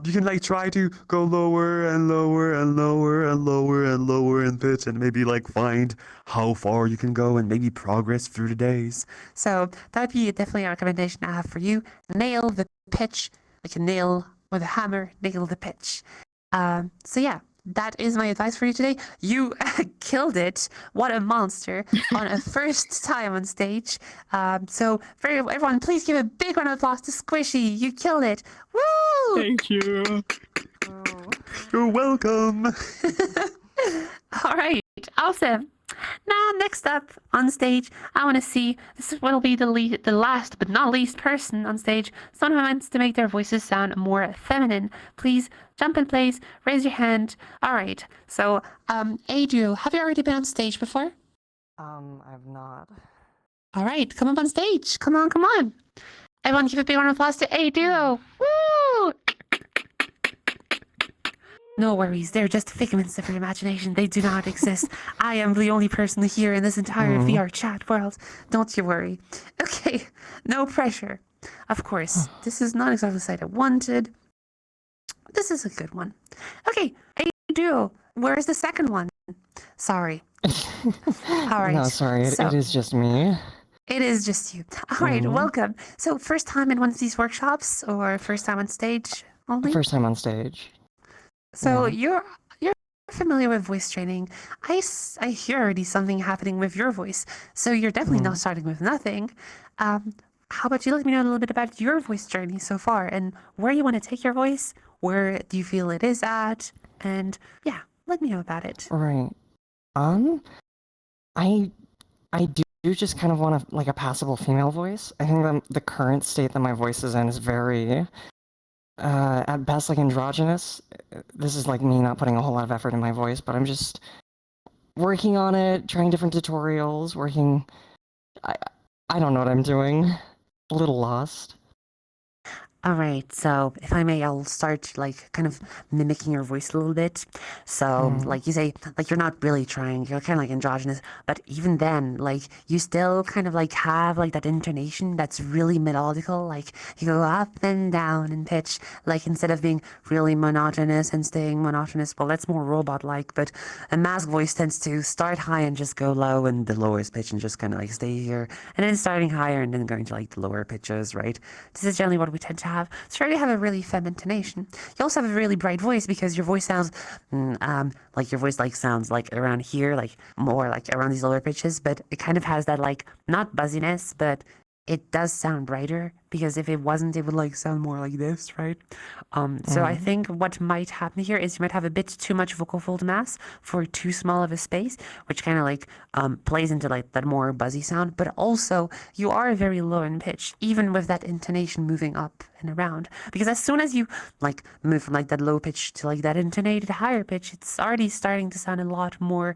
you can like try to go lower and lower and lower and lower and lower in pitch, and maybe like find how far you can go and maybe progress through the days. So that would be definitely a recommendation I have for you. Nail the pitch, like a nail with a hammer. Nail the pitch. So yeah. That is my advice for you today. You killed it. What a monster on a first time on stage. So for everyone, please give a big round of applause to Squishy. You killed it. Woo! Thank you. You're welcome. All right. Awesome. Now, next up on stage, I want to see, this will be the last but not least person on stage, someone who wants to make their voices sound more feminine. Please jump in place, raise your hand. All right, so, Adriel, have you already been on stage before? I've not. All right, come up on stage. Come on, come on. Everyone give a big round of applause to Adriel. Woo! No worries, they're just figments of your imagination. They do not exist. I am the only person here in this entire vrchat world. Don't you worry. Okay, no pressure. Of course, this is not exactly the site I wanted. This is a good one. Okay, I do. Where's the second one? Sorry. All right. No, sorry, so, it is just me. It is just you. All right, welcome. So, first time in one of these workshops, or first time on stage only? First time on stage. So Yeah. you're familiar with voice training. I hear already something happening with your voice. So you're definitely not starting with nothing. How about you let me know a little bit about your voice journey so far and where you want to take your voice? Where do you feel it is at? And yeah, let me know about it. Right. I do just kind of want like a passable female voice. I think that the current state that my voice is in is very, at best, like androgynous. This is like me not putting a whole lot of effort in my voice, but I'm just working on it, trying different tutorials, working. I don't know what I'm doing. A little lost. All right, so if I may, I'll start like kind of mimicking your voice a little bit. So, like you say, like you're not really trying, you're kind of like androgynous, but even then, like you still kind of like have like that intonation that's really melodical, like you go up and down in pitch, like instead of being really monotonous and staying monotonous, well, that's more robot-like, but a masc voice tends to start high and just go low in the lowest pitch and just kind of like stay here, and then starting higher and then going to like the lower pitches, right? This is generally what we tend to have. So you already have a really femme intonation. You also have a really bright voice because your voice sounds like your voice like sounds like around here, like more like around these lower pitches, but it kind of has that like not buzziness, but it does sound brighter because if it wasn't, it would like sound more like this, right? So I think what might happen here is you might have a bit too much vocal fold mass for too small of a space, which kind of like plays into like that more buzzy sound. But also you are very low in pitch, even with that intonation moving up and around. Because as soon as you like move from like that low pitch to like that intonated higher pitch, it's already starting to sound a lot more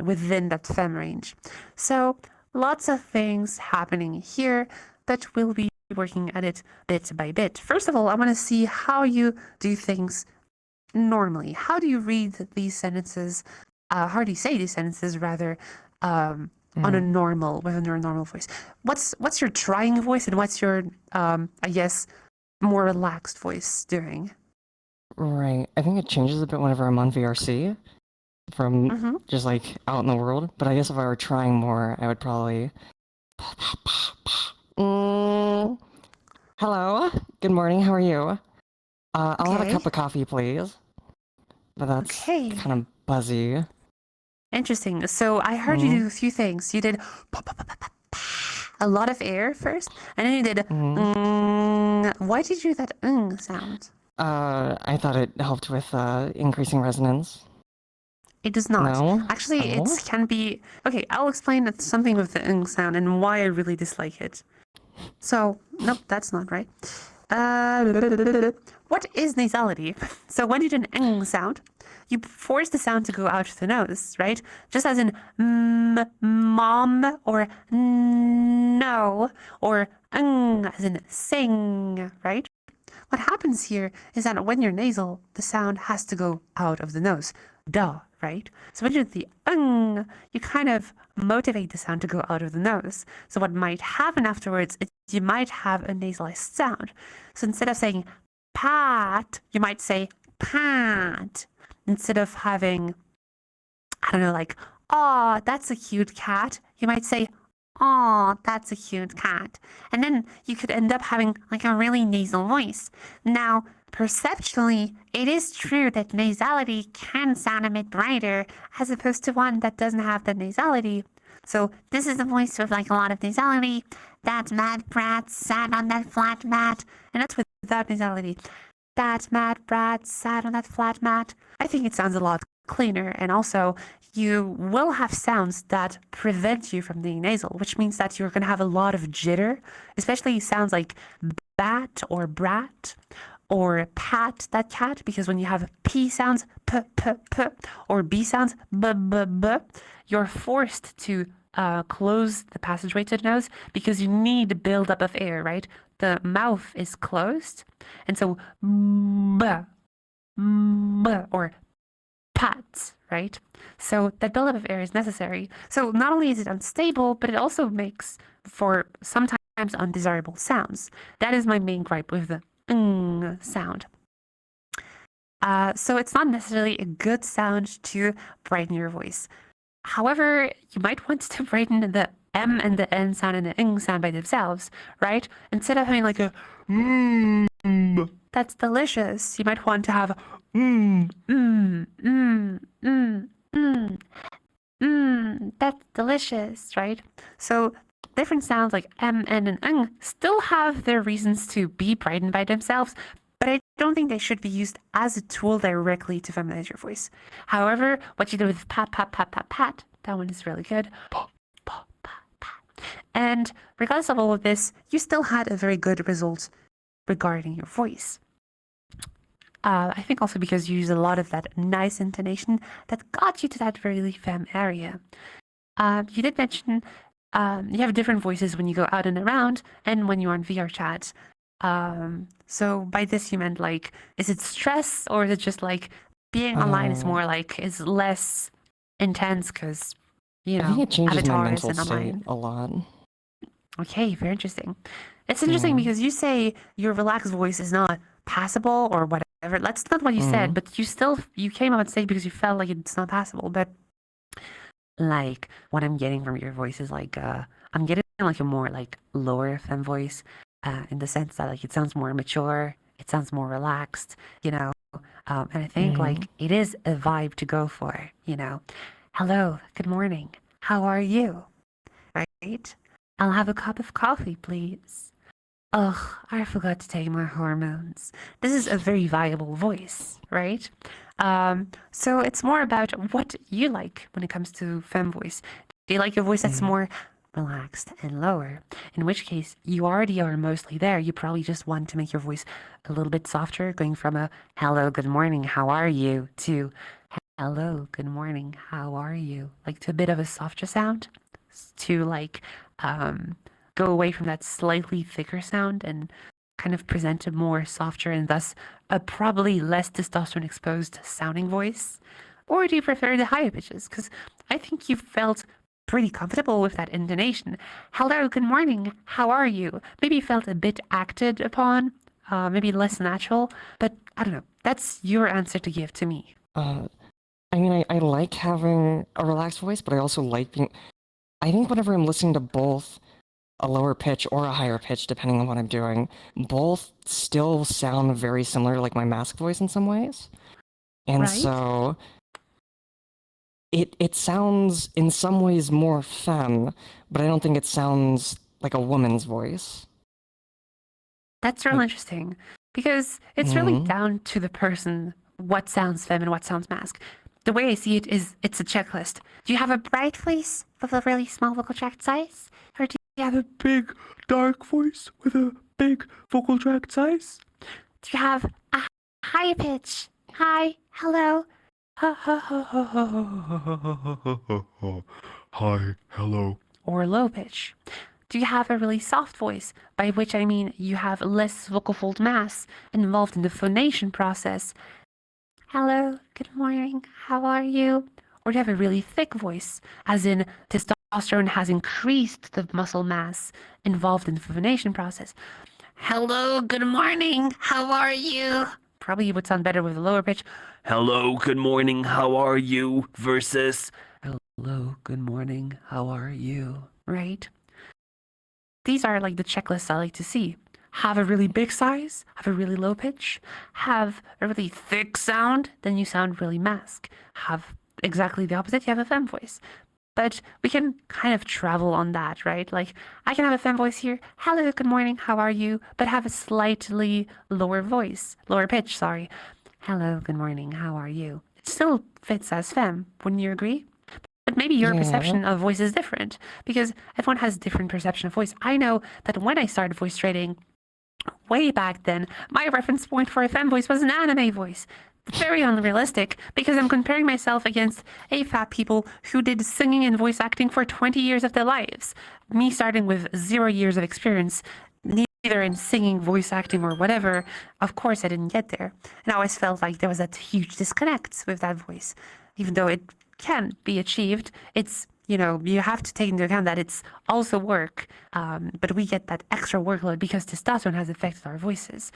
within that fem range. So lots of things happening here, but we'll be working at it bit by bit. First of all, I want to see how you do things normally. How do you read these sentences? How do you say these sentences rather on a normal, with a normal voice? What's your trying voice and what's your, I guess, more relaxed voice doing? Right. I think it changes a bit whenever I'm on VRC from just like out in the world. But I guess if I were trying more, I would probably. Hello. Good morning. How are you? I'll have a cup of coffee, please. But that's kind of buzzy. Interesting. So I heard you do a few things. You did a lot of air first, and then you did. Why did you do that sound? I thought it helped with increasing resonance. It does not. No? Actually, it can be... Okay, I'll explain that something with the sound and why I really dislike it. So, nope, that's not right. What is nasality? So when you do an sound, you force the sound to go out of the nose, right? Just as in mom or no or as in sing, right? What happens here is that when you're nasal, the sound has to go out of the nose. Duh, right? So when you do the you kind of motivate the sound to go out of the nose. So what might happen afterwards is you might have a nasalized sound. So instead of saying pat, you might say pat. Instead of having, I don't know, like, oh, that's a cute cat, you might say, oh, that's a cute cat. And then you could end up having like a really nasal voice. Now, perceptually, it is true that nasality can sound a bit brighter as opposed to one that doesn't have the nasality. So this is a voice with like a lot of nasality. That mad brat sat on that flat mat. And that's without nasality. That mad brat sat on that flat mat. I think it sounds a lot cleaner, and also you will have sounds that prevent you from being nasal, which means that you're going to have a lot of jitter, especially sounds like bat or brat or pat, that cat, because when you have P sounds, p, p, p, or B sounds, b, b, b, you're forced to close the passageway to the nose because you need buildup of air, right? The mouth is closed, and so b, or pat, right? So that buildup of air is necessary. So not only is it unstable, but it also makes for sometimes undesirable sounds. That is my main gripe with the sound. So it's not necessarily a good sound to brighten your voice. However, you might want to brighten the M and the N sound and the ing sound by themselves, right? Instead of having like a that's delicious, you might want to have that's delicious, right? So different sounds like M, N, and ing still have their reasons to be brightened by themselves, but I don't think they should be used as a tool directly to feminize your voice. However, what you do with pat, pat, pat, pat, pat, that one is really good. Pat, pat, pat, pat. And regardless of all of this, you still had a very good result regarding your voice. I think also because you use a lot of that nice intonation that got you to that very femme area. You did mention you have different voices when you go out and around and when you're on VRChat. So by this you meant like, is it stress or is it just like being online is more like, is less intense because, you know, I think it changes my avatars mental and state online. a lot. Okay, very interesting. It's interesting because you say your relaxed voice is not passable or whatever. That's not what you said, but you came up and said because you felt like it's not passable. But like what I'm getting from your voice is like I'm getting like a more like lower femme voice, in the sense that like it sounds more mature, it sounds more relaxed, you know. And I think like it is a vibe to go for, you know. Hello, good morning. How are you? Right? I'll have a cup of coffee, please. Ugh, I forgot to take my hormones. This is a very viable voice, right? So it's more about what you like when it comes to femme voice. Do you like a voice that's more relaxed and lower? In which case, you already are mostly there. You probably just want to make your voice a little bit softer, going from a hello, good morning, how are you, to hello, good morning, how are you? Like to a bit of a softer sound, to like go away from that slightly thicker sound and kind of present a more softer and thus a probably less testosterone exposed sounding voice? Or do you prefer the higher pitches? Because I think you felt pretty comfortable with that intonation. Hello, good morning, how are you? Maybe you felt a bit acted upon, maybe less natural, but I don't know. That's your answer to give to me. I mean, I like having a relaxed voice, but I also like being... I think whenever I'm listening to both a lower pitch or a higher pitch, depending on what I'm doing, both still sound very similar to like my masc voice in some ways. And so it sounds in some ways more femme, but I don't think it sounds like a woman's voice. That's real interesting because it's really down to the person what sounds femme and what sounds masc. The way I see it is it's a checklist. Do you have a bright voice with a really small vocal tract size? Or do you have a Big, dark voice with a big vocal tract size? Do you have a high pitch? Hi, hello. Hi, hello. Or low pitch? Do you have a really soft voice, by which I mean you have less vocal fold mass involved in the phonation process? Hello, good morning, how are you? Or do you have a really thick voice, as in testosterone has increased the muscle mass involved in the phonation process? Hello, good morning, how are you? Probably would sound better with a lower pitch. Hello, good morning, how are you? Versus Hello, good morning, how are you? Right? These are like the checklists I like to see. Have a really big size, have a really low pitch, have a really thick sound, then you sound really masc. Have exactly the opposite, you have a femme voice. But we can kind of travel on that, right? Like, I can have a femme voice here, hello, good morning, how are you? But have a slightly lower voice, lower pitch, sorry. Hello, good morning, how are you? It still fits as femme, wouldn't you agree? But maybe your perception of voice is different, because everyone has different perception of voice. I know that when I started voice trading, way back then, my reference point for a femme voice was an anime voice. Very unrealistic, because I'm comparing myself against AFAP people who did singing and voice acting for 20 years of their lives. Me starting with 0 years of experience, either in singing, voice acting, or whatever, of course I didn't get there. And I always felt like there was that huge disconnect with that voice. Even though it can be achieved, it's, you know, you have to take into account that it's also work, but we get that extra workload because testosterone has affected our voices.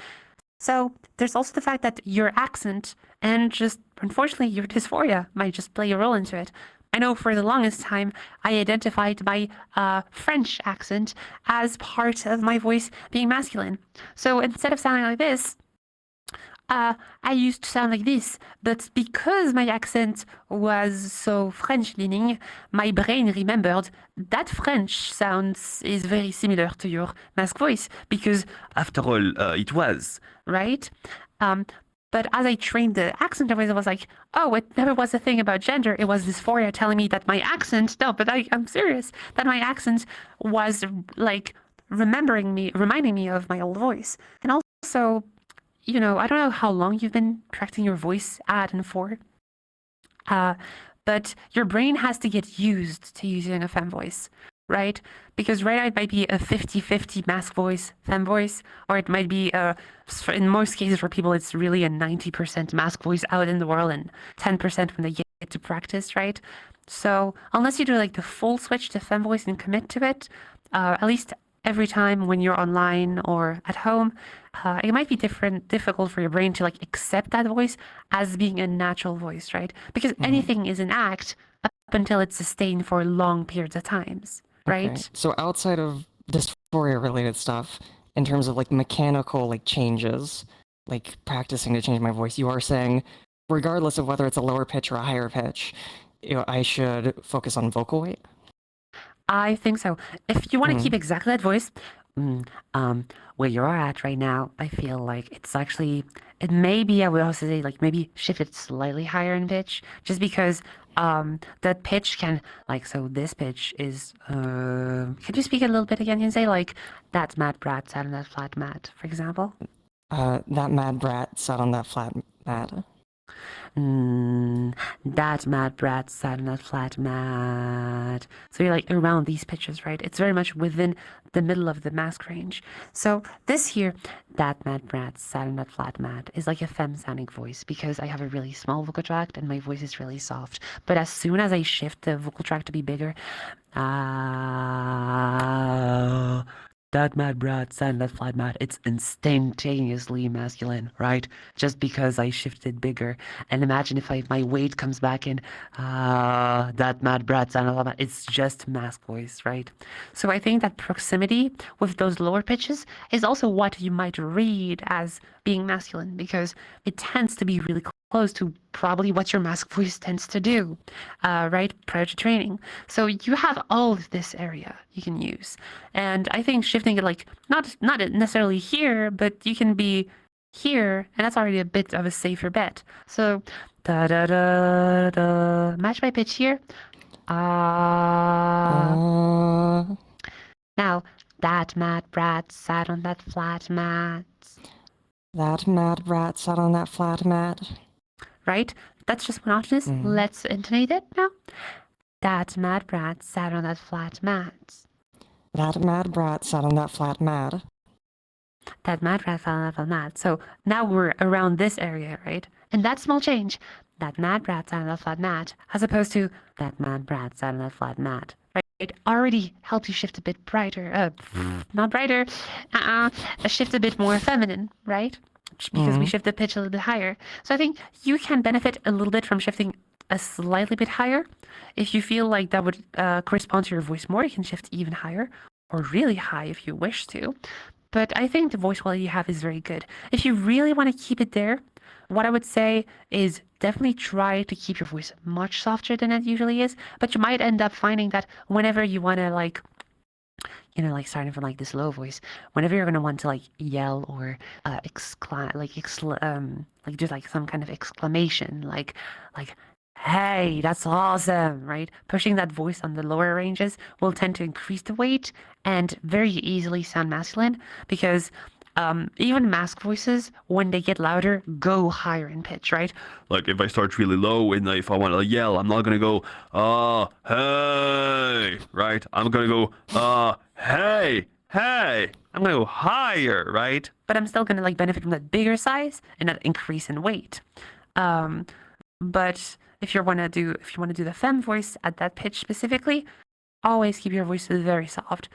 So there's also the fact that your accent and just, unfortunately, your dysphoria might just play a role into it. I know for the longest time, I identified my French accent as part of my voice being masculine. So instead of sounding like this, I used to sound like this, but because my accent was so French-leaning, my brain remembered that French sounds is very similar to your masc voice, because After all, it was. right? But as I trained the accent, I was like, oh, it never was a thing about gender. It was dysphoria telling me that my accent, no, but I'm serious, that my accent was like reminding me of my old voice. And also, you know, I don't know how long you've been practicing your voice at and for, but your brain has to get used to using a femme voice, right? Because right now it might be a 50-50 masc voice, femme voice, or it might be, in most cases for people, it's really a 90% masc voice out in the world and 10% when they get to practice, right? So unless you do like the full switch to femme voice and commit to it, at least every time when you're online or at home, it might be difficult for your brain to like accept that voice as being a natural voice, right? Because anything is an act up until it's sustained for long periods of times, right? Okay. So outside of dysphoria related stuff, in terms of like mechanical like changes, like practicing to change my voice, you are saying, regardless of whether it's a lower pitch or a higher pitch, you know, I should focus on vocal weight? I think so. If you want to keep exactly that voice, where you are at right now, I feel like it's actually, it may be, I would also say, like, maybe shift it slightly higher in pitch, just because that pitch can, like, so this pitch is, could you speak a little bit again and say, like, that mad brat sat on that flat mat, for example? That mad brat sat on that flat mat. That mad brat sat on that flat mat. So you're like around these pitches, right? It's very much within the middle of the masc range. So this here, that mad brat sat on that flat mat, is like a femme sounding voice because I have a really small vocal tract and my voice is really soft. But as soon as I shift the vocal tract to be bigger, that mad brat sat on that flat mat, it's instantaneously masculine, right? Just because I shifted bigger. And imagine if my weight comes back in, that mad brat sat on that flat mat, it's just masc voice, right? So I think that proximity with those lower pitches is also what you might read as being masculine, because it tends to be really close to probably what your masc voice tends to do, right, prior to training. So you have all of this area you can use. And I think shifting it, like, not necessarily here, but you can be here, and that's already a bit of a safer bet. So, da-da-da-da, match my pitch here. Now, that mad brat sat on that flat mat. That mad brat sat on that flat mat. Right? That's just monotonous. Let's intonate it now. That mad brat sat on that flat mat. That mad brat sat on that flat mat. That mad brat sat on that flat mat. So now we're around this area, right? And that small change, that mad brat sat on that flat mat, as opposed to that mad brat sat on that flat mat, right? It already helps you shift a bit brighter, not brighter, shift a bit more feminine, right? Because we shift the pitch a little bit higher. So I think you can benefit a little bit from shifting a slightly bit higher. If you feel like that would correspond to your voice more, you can shift even higher, or really high if you wish to. But I think the voice quality you have is very good. If you really want to keep it there, what I would say is definitely try to keep your voice much softer than it usually is, but you might end up finding that whenever you want to, like, you know, like starting from like this low voice, whenever you're gonna want to like yell or do like some kind of exclamation, like hey, that's awesome, right? Pushing that voice on the lower ranges will tend to increase the weight and very easily sound masculine, because even masc voices, when they get louder, go higher in pitch, right? Like if I start really low and if I want to yell, I'm not gonna go, hey, right? I'm gonna go, hey, hey, I'm gonna go higher, right? But I'm still gonna like benefit from that bigger size and that increase in weight. But if you want to do the fem voice at that pitch specifically, always keep your voice very soft.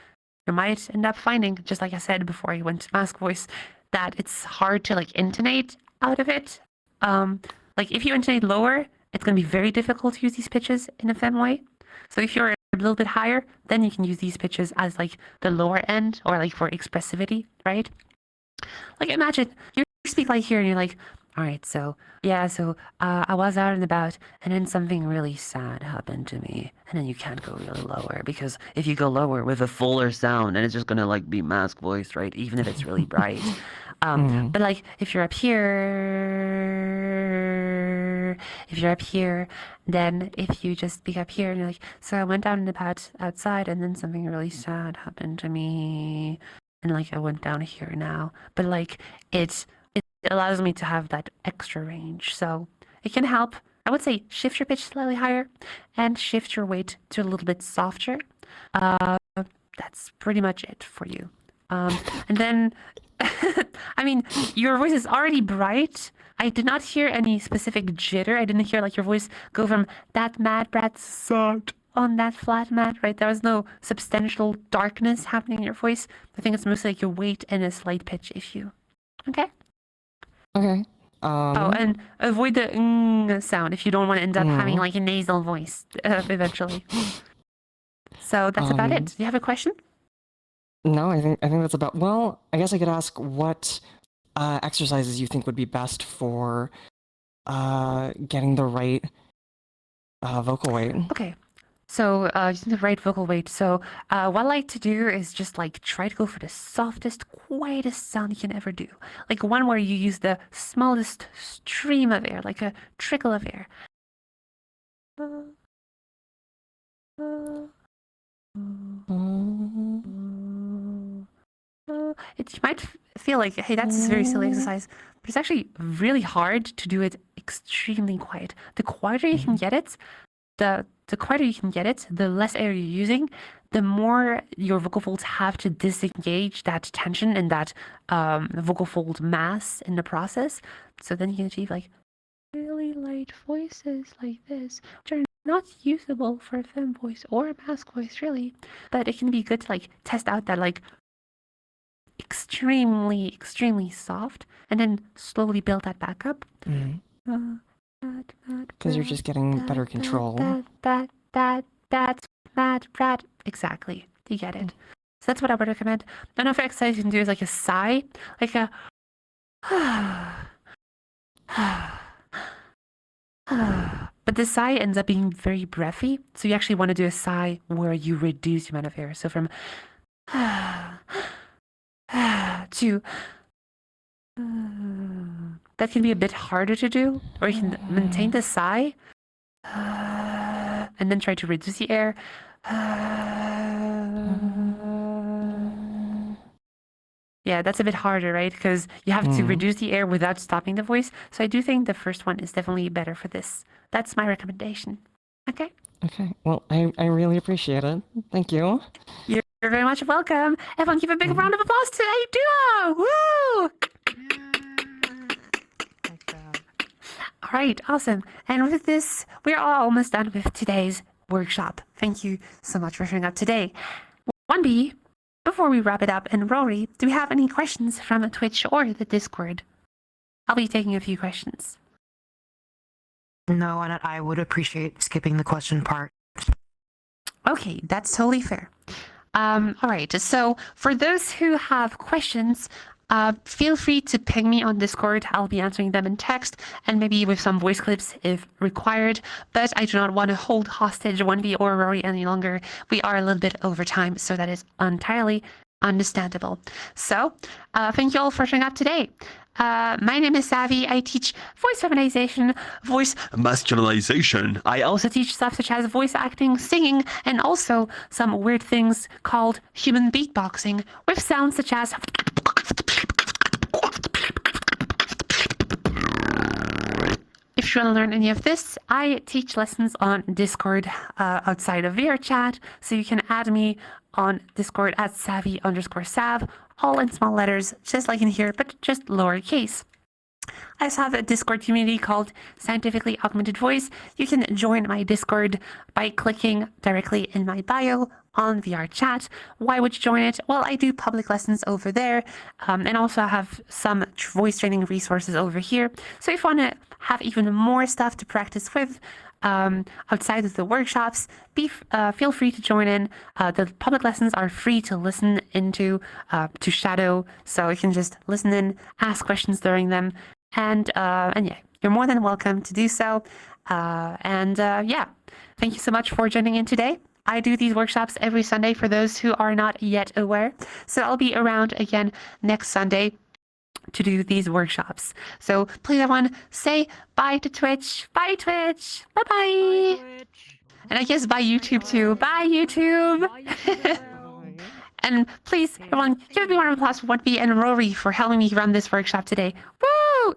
You might end up finding, just like I said before I went to masc voice, that it's hard to like intonate out of it. Like if you intonate lower, it's gonna be very difficult to use these pitches in a fem way. So if you're a little bit higher, then you can use these pitches as like the lower end or like for expressivity, right? Like imagine you speak like here and you're like, all right, so yeah, I was out and about and then something really sad happened to me. And then you can't go really lower because if you go lower with a fuller sound, then it's just gonna like be masc voice, right? Even if it's really bright. But like if you're up here, then if you just speak up here and you're like, so I went out and about outside and then something really sad happened to me. And like I went down here now. But like it allows me to have that extra range. So it can help. I would say shift your pitch slightly higher and shift your weight to a little bit softer. That's pretty much it for you. And then, I mean, your voice is already bright. I did not hear any specific jitter. I didn't hear like your voice go from that mad brat sad on that flat mat, right? There was no substantial darkness happening in your voice. I think it's mostly like your weight and a slight pitch issue. Okay? Okay. Oh, and avoid the sound if you don't want to end up having like a nasal voice eventually. So that's about it. Do you have a question? No, I think that's about. Well, I guess I could ask what exercises you think would be best for getting the right vocal weight. Okay. So using the right vocal weight. So what I like to do is just like try to go for the softest, quietest sound you can ever do. Like one where you use the smallest stream of air, like a trickle of air. You might feel like, hey, that's a very silly exercise, but it's actually really hard to do it extremely quiet. The quieter you can get it, the quieter you can get it, the less air you're using, the more your vocal folds have to disengage that tension and that vocal fold mass in the process. So then you can achieve like really light voices like this, which are not usable for a fem voice or a masc voice really, but it can be good to like test out that like extremely soft and then slowly build that back up. Because you're just getting better control. That's mad rat. Exactly. You get it. So that's what I would recommend. Another exercise you can do is like a sigh, like a but the sigh ends up being very breathy. So you actually want to do a sigh where you reduce the amount of air. So from to that can be a bit harder to do, or you can maintain the sigh and then try to reduce the air. Yeah, that's a bit harder, right? Because you have to reduce the air without stopping the voice. So I do think the first one is definitely better for this. That's my recommendation. Okay? Okay. Well, I really appreciate it. Thank you. You're very much welcome. Everyone give a big round of applause to a duo! Woo! All right, awesome. And with this, we're all almost done with today's workshop. Thank you so much for showing up today. 1B, before we wrap it up, and Rory, do we have any questions from Twitch or the Discord? I'll be taking a few questions. No, and I would appreciate skipping the question part. Okay, that's totally fair. All right, so for those who have questions, feel free to ping me on Discord. I'll be answering them in text and maybe with some voice clips if required. But I do not want to hold hostage 1B or Rory any longer. We are a little bit over time, so that is entirely understandable. So thank you all for showing up today. My name is Savvy. I teach voice feminization, voice Masculinization. I also teach stuff such as voice acting, singing, and also some weird things called human beatboxing with sounds such as if you want to learn any of this, I teach lessons on Discord outside of vrchat, so you can add me on Discord at savvy_sav, all in small letters, just like in here, but just lowercase. I also have a Discord community called Scientifically Augmented Voice. You can join my Discord by clicking directly in my bio on vrchat. Why would you join it? Well, I do public lessons over there, and also I have some voice training resources over here. So if you want to have even more stuff to practice with outside of the workshops, feel free to join in. The public lessons are free to listen into, to shadow, so you can just listen in, ask questions during them. And yeah, you're more than welcome to do so. Yeah, thank you so much for joining in today. I do these workshops every Sunday for those who are not yet aware. So I'll be around again next Sunday to do these workshops. So please, everyone, say bye to Twitch. Bye, Twitch. Bye-bye. Bye, Twitch. And I guess bye, YouTube, too. Bye, YouTube. And please, everyone, give me a round of applause for 1B and Rory for helping me run this workshop today. Woo!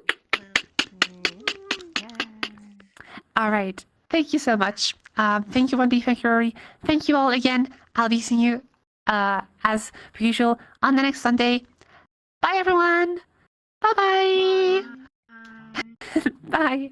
All right. Thank you so much. Thank you, 1B. Thank you, Rory. Thank you all again. I'll be seeing you, as per usual, on the next Sunday. Bye, everyone. Bye-bye. Bye.